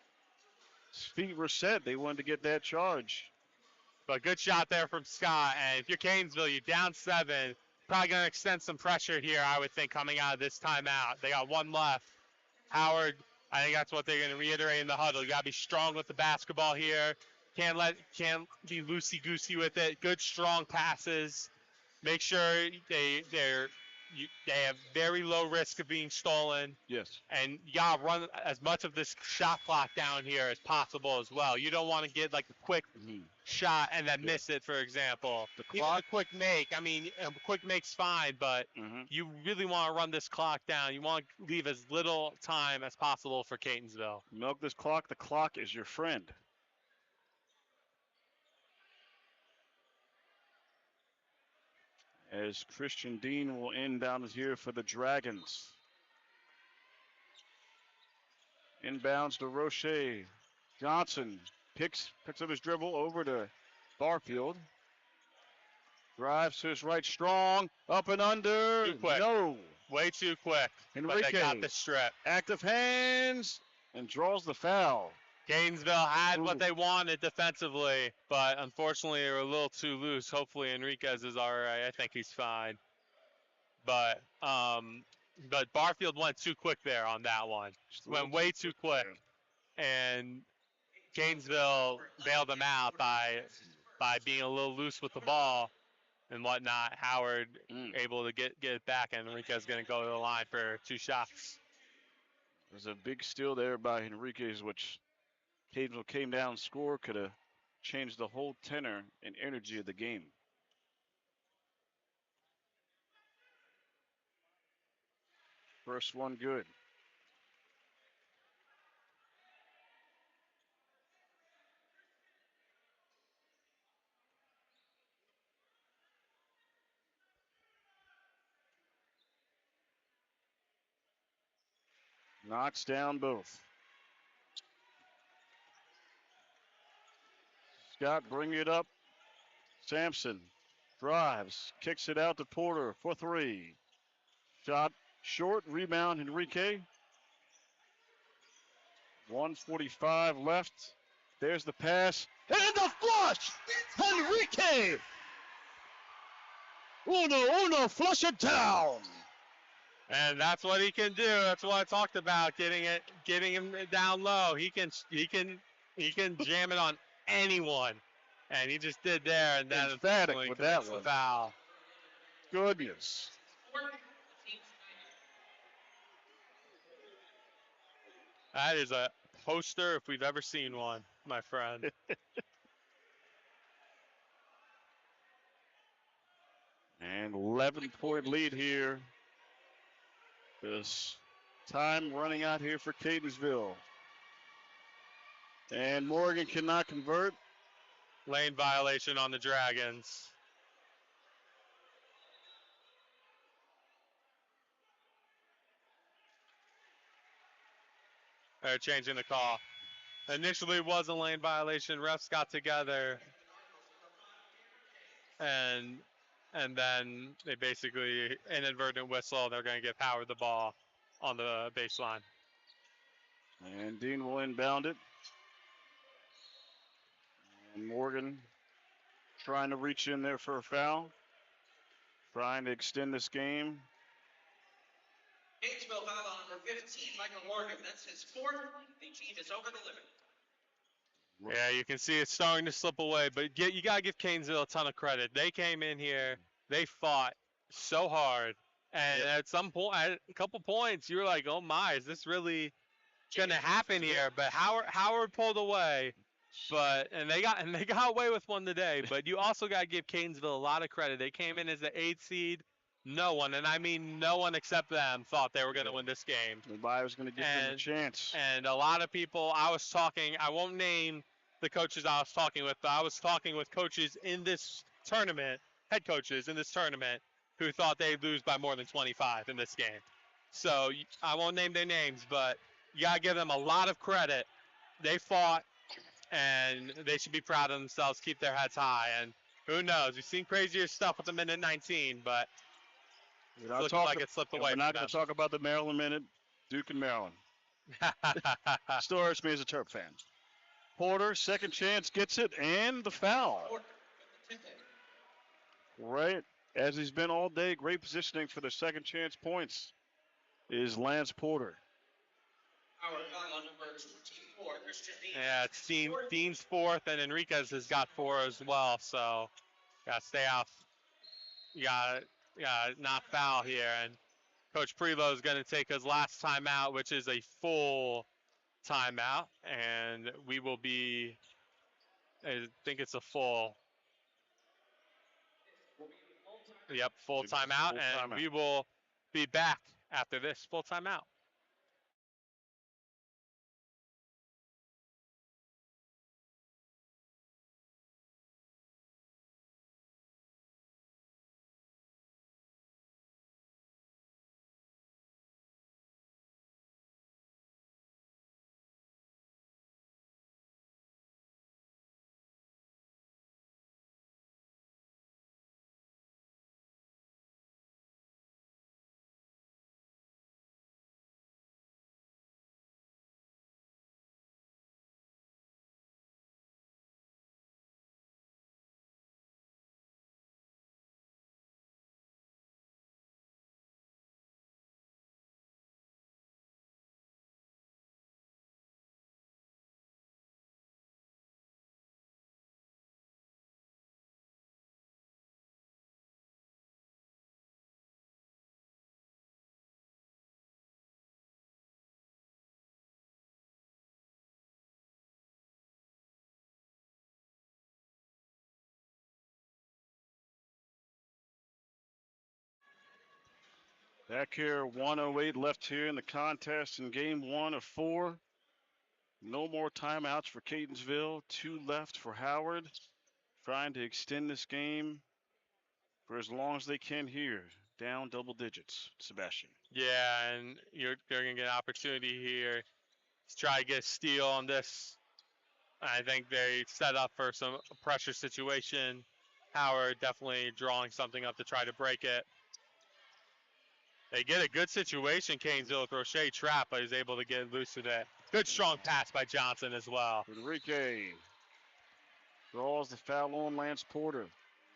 his feet were set. They wanted to get that charge. But good shot there from Scott. And if you're Catonsville, you're down 7. Probably going to extend some pressure here, I would think, coming out of this timeout. They got 1 left. Howard, I think that's what they're going to reiterate in the huddle. You got to be strong with the basketball here. Can't be loosey-goosey with it. Good, strong passes. make sure they have very low risk of being stolen, Yes. and you gotta run as much of this shot clock down here as possible as well. You don't want to get like a quick Mhm. shot and then Yeah. miss it, for example. The Even clock. a quick make. I mean, a quick make's fine, but Mhm. you really want to run this clock down. You want to leave as little time as possible for Catonsville. Milk this clock. The clock is your friend. As Christian Dean will inbound is here for the Dragons. Inbounds to Roche. Johnson picks up his dribble over to Barfield. Drives to his right, strong, up and under. Too quick. No. Way too quick. But they got the strip. Active hands and draws the foul. Gainesville had what Ooh. they wanted defensively, but unfortunately they were a little too loose. Hopefully Enriquez is all right. I think he's fine. But Barfield went too quick there on that one. Went way too quick, and Gainesville bailed them out by being a little loose with the ball and whatnot. Howard able to get it back, and Enriquez going to go to the line for 2 shots. There's a big steal there by Enriquez, which Catonsville came down, scored, could have changed the whole tenor and energy of the game. First one good. Knocks down both. Scott bringing it up. Sampson drives, kicks it out to Porter for 3. Shot short, rebound Enrique. 1:45 left. There's the pass. And the flush! Enrique! Uno, flush it down! And that's what he can do. That's what I talked about, getting him down low. He can jam it on anyone. And he just did there, and then Emphatic with that the one. foul. Goodness. That is a poster if we've ever seen one, my friend. And 11-point lead here. This time running out here for Catonsville. And Morgan cannot convert. Lane violation on the Dragons. They're changing the call. Initially it was a lane violation. Refs got together and then they basically inadvertent whistle. They're going to give Howard the ball on the baseline. And Dean will inbound it. And Morgan trying to reach in there for a foul. Trying to extend this game. Gainesville foul on number 15, Michael Morgan. That's his 4th. The team is over the limit. Yeah, you can see it's starting to slip away, but you got to give Catonsville a ton of credit. They came in here, they fought so hard, and at some point, at a couple points, you were like, oh my, is this really going to happen here? But Howard pulled away, and they got away with one today, but you also got to give Catonsville a lot of credit. They came in as the 8th seed. No one, and I mean no one except them, thought they were going to win this game. Nobody was going to give them a chance. And a lot of people, I won't name the coaches I was talking with, but I was talking with coaches in this tournament, head coaches in this tournament, who thought they'd lose by more than 25 in this game. So I won't name their names, but you got to give them a lot of credit. They fought, and they should be proud of themselves, keep their heads high. And who knows? We've seen crazier stuff with the minute 19, but looks like it slipped away. We're not going to talk about the Maryland minute, Duke and Maryland. Still hurts me as a Terp fan. Porter, second chance, gets it, and the foul. Right, as he's been all day, great positioning for the second chance points is Lance Porter. Howard foul on number 24, Christian Dean. Yeah, it's Dean's 4th, and Enriquez has got 4 as well, so got to stay off you got not foul here, and Coach Prelow is going to take his last timeout, which is a full timeout, and we will be. I think it's a full. Yep, full timeout, and we will be back after this full timeout. Back here, 1:08 left here in the contest in game 1 of 4. No more timeouts for Catonsville. 2 left for Howard. Trying to extend this game for as long as they can here. Down double digits, Sebastian. Yeah, and they're going to get an opportunity here to try to get a steal on this. I think they set up for some pressure situation. Howard definitely drawing something up to try to break it. They get a good situation, Catonsville with Roche trap, but he's able to get loose with it. Good strong pass by Johnson as well. Enrique draws the foul on Lance Porter.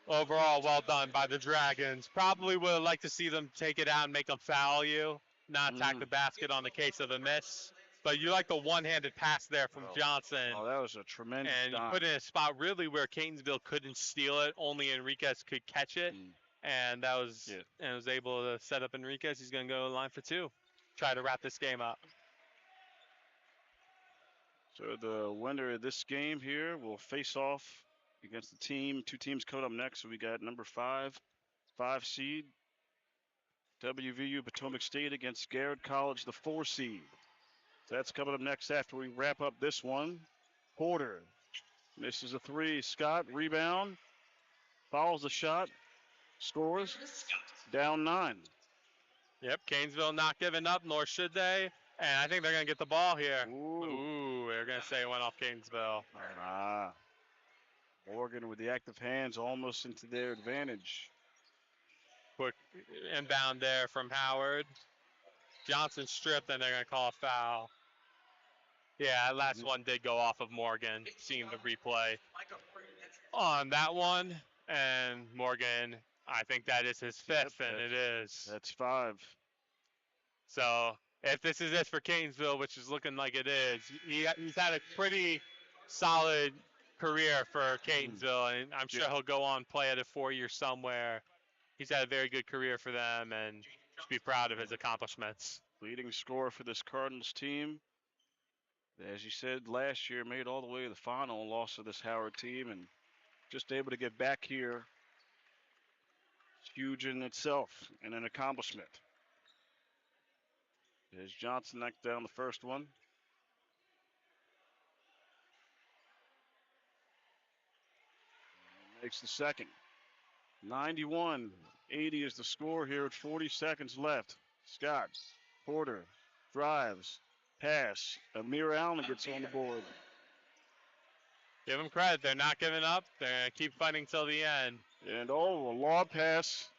Overall, well done by the Dragons. Probably would have liked to see them take it out and make them foul you, not attack the basket on the case of a miss. But you like the one-handed pass there from Johnson. Oh, that was a tremendous And you dime. put it in a spot really where Catonsville couldn't steal it. Only Enriquez could catch it. And that was and was able to set up Enriquez. He's going to go line for 2. Try to wrap this game up. So the winner of this game here will face off against the team. 2 teams coming up next. So we got number 5 seed, WVU Potomac State against Garrett College, the 4 seed. So that's coming up next after we wrap up this one. Porter misses a 3. Scott, rebound, follows the shot, scores, down 9. Yep, Catonsville not giving up, nor should they. And I think they're going to get the ball here. Ooh, they're going to say it went off Catonsville. Morgan with the active hands almost into their advantage. Quick inbound there from Howard. Johnson stripped, and they're going to call a foul. Yeah, that last one did go off of Morgan. Seeing the replay on that one. And Morgan, I think that is his 5th, and it is. That's 5. So if this is it for Catonsville, which is looking like it is, he's had a pretty solid career for Catonsville, and I'm sure he'll go on play at a 4-year somewhere. He's had a very good career for them, and should be proud of his accomplishments. Leading scorer for this Cardinals team. As you said, last year made all the way to the final and lost to this Howard team, and just able to get back here. It's huge in itself and an accomplishment. As Johnson knocked down the first one. Makes the second. 91-80 is the score here with 40 seconds left. Scott, Porter, drives, pass. Amir Allen gets on the board. Give them credit. They're not giving up. They're going to keep fighting till the end. And a lob pass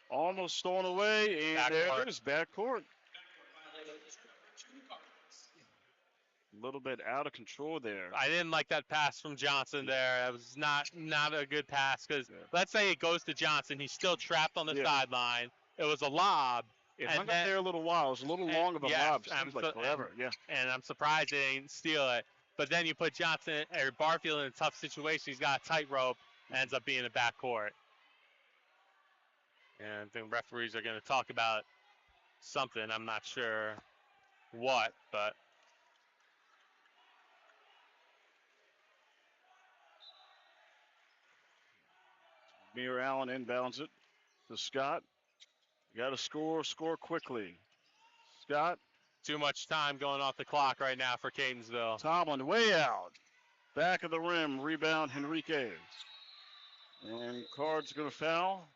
almost stolen away. And there it is, backcourt. A little bit out of control there. I didn't like that pass from Johnson there. It was not a good pass because let's say it goes to Johnson. He's still trapped on the sideline. It was a lob. It hung up there a little while. It was a little long of a lob. Seems like forever. And I'm surprised they didn't steal it. But then you put Johnson or Barfield in a tough situation. He's got a tightrope. Ends up being a backcourt. And the referees are going to talk about something. I'm not sure what, but Mir Allen inbounds it to Scott. You got to score quickly. Scott, too much time going off the clock right now for Catonsville. Tomlin way out. Back of the rim, rebound Henriquez. And Card's going to foul.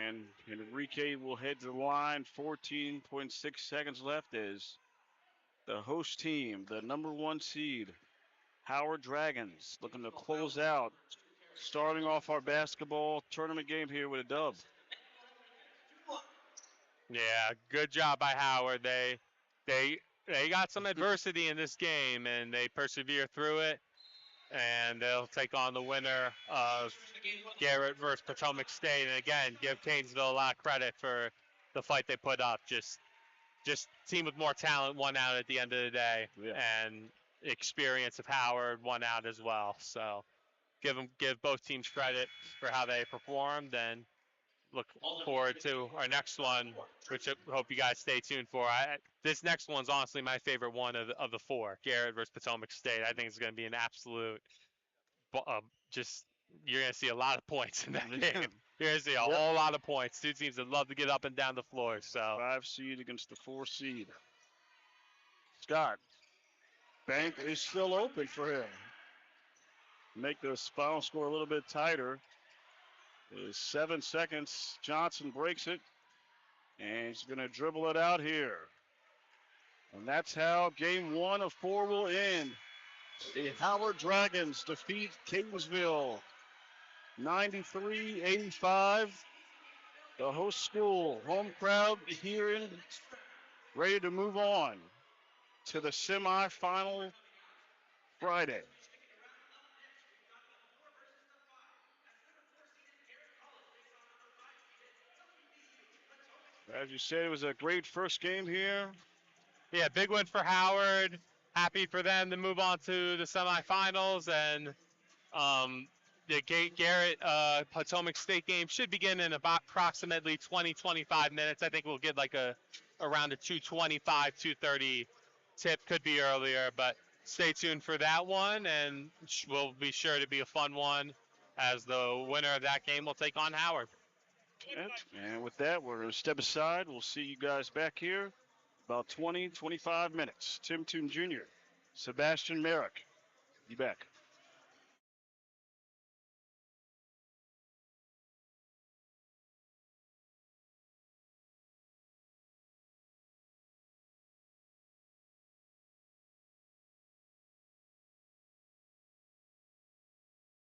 And Enrique will head to the line. 14.6 seconds left as the host team, the number 1 seed, Howard Dragons, looking to close out, starting off our basketball tournament game here with a dub. Yeah, good job by Howard. They got some adversity in this game and they persevere through it. And they'll take on the winner of Garrett versus Potomac State. And again, give Catonsville a lot of credit for the fight they put up. Just team with more talent won out at the end of the day, and experience of Howard won out as well. So give both teams credit for how they performed, and look forward to our next one, which I hope you guys stay tuned for. This next one's honestly my favorite one of the 4, Garrett versus Potomac State. I think it's going to be an absolute, you're going to see a lot of points in that game. You're going to see a whole lot of points. Two teams that love to get up and down the floor. So 5 seed against the 4 seed. Scott, bank is still open for him. Make the final score a little bit tighter. Is 7 seconds. Johnson breaks it, and he's going to dribble it out here. And that's how game 1 of 4 will end. The Howard Dragons defeat Catonsville 93-85. The host school, home crowd here in, ready to move on to the semifinal Friday. As you said, it was a great first game here. Yeah, big win for Howard. Happy for them to move on to the semifinals. And the Garrett Potomac State game should begin in about approximately 20-25 minutes. I think we'll get like around a 2:25, 2:30 tip. Could be earlier, but stay tuned for that one, and will be sure to be a fun one as the winner of that game will take on Howard. And with that, we're going to step aside. We'll see you guys back here about 20-25 minutes. Tim Toon Jr., Sebastian Merrick, be back.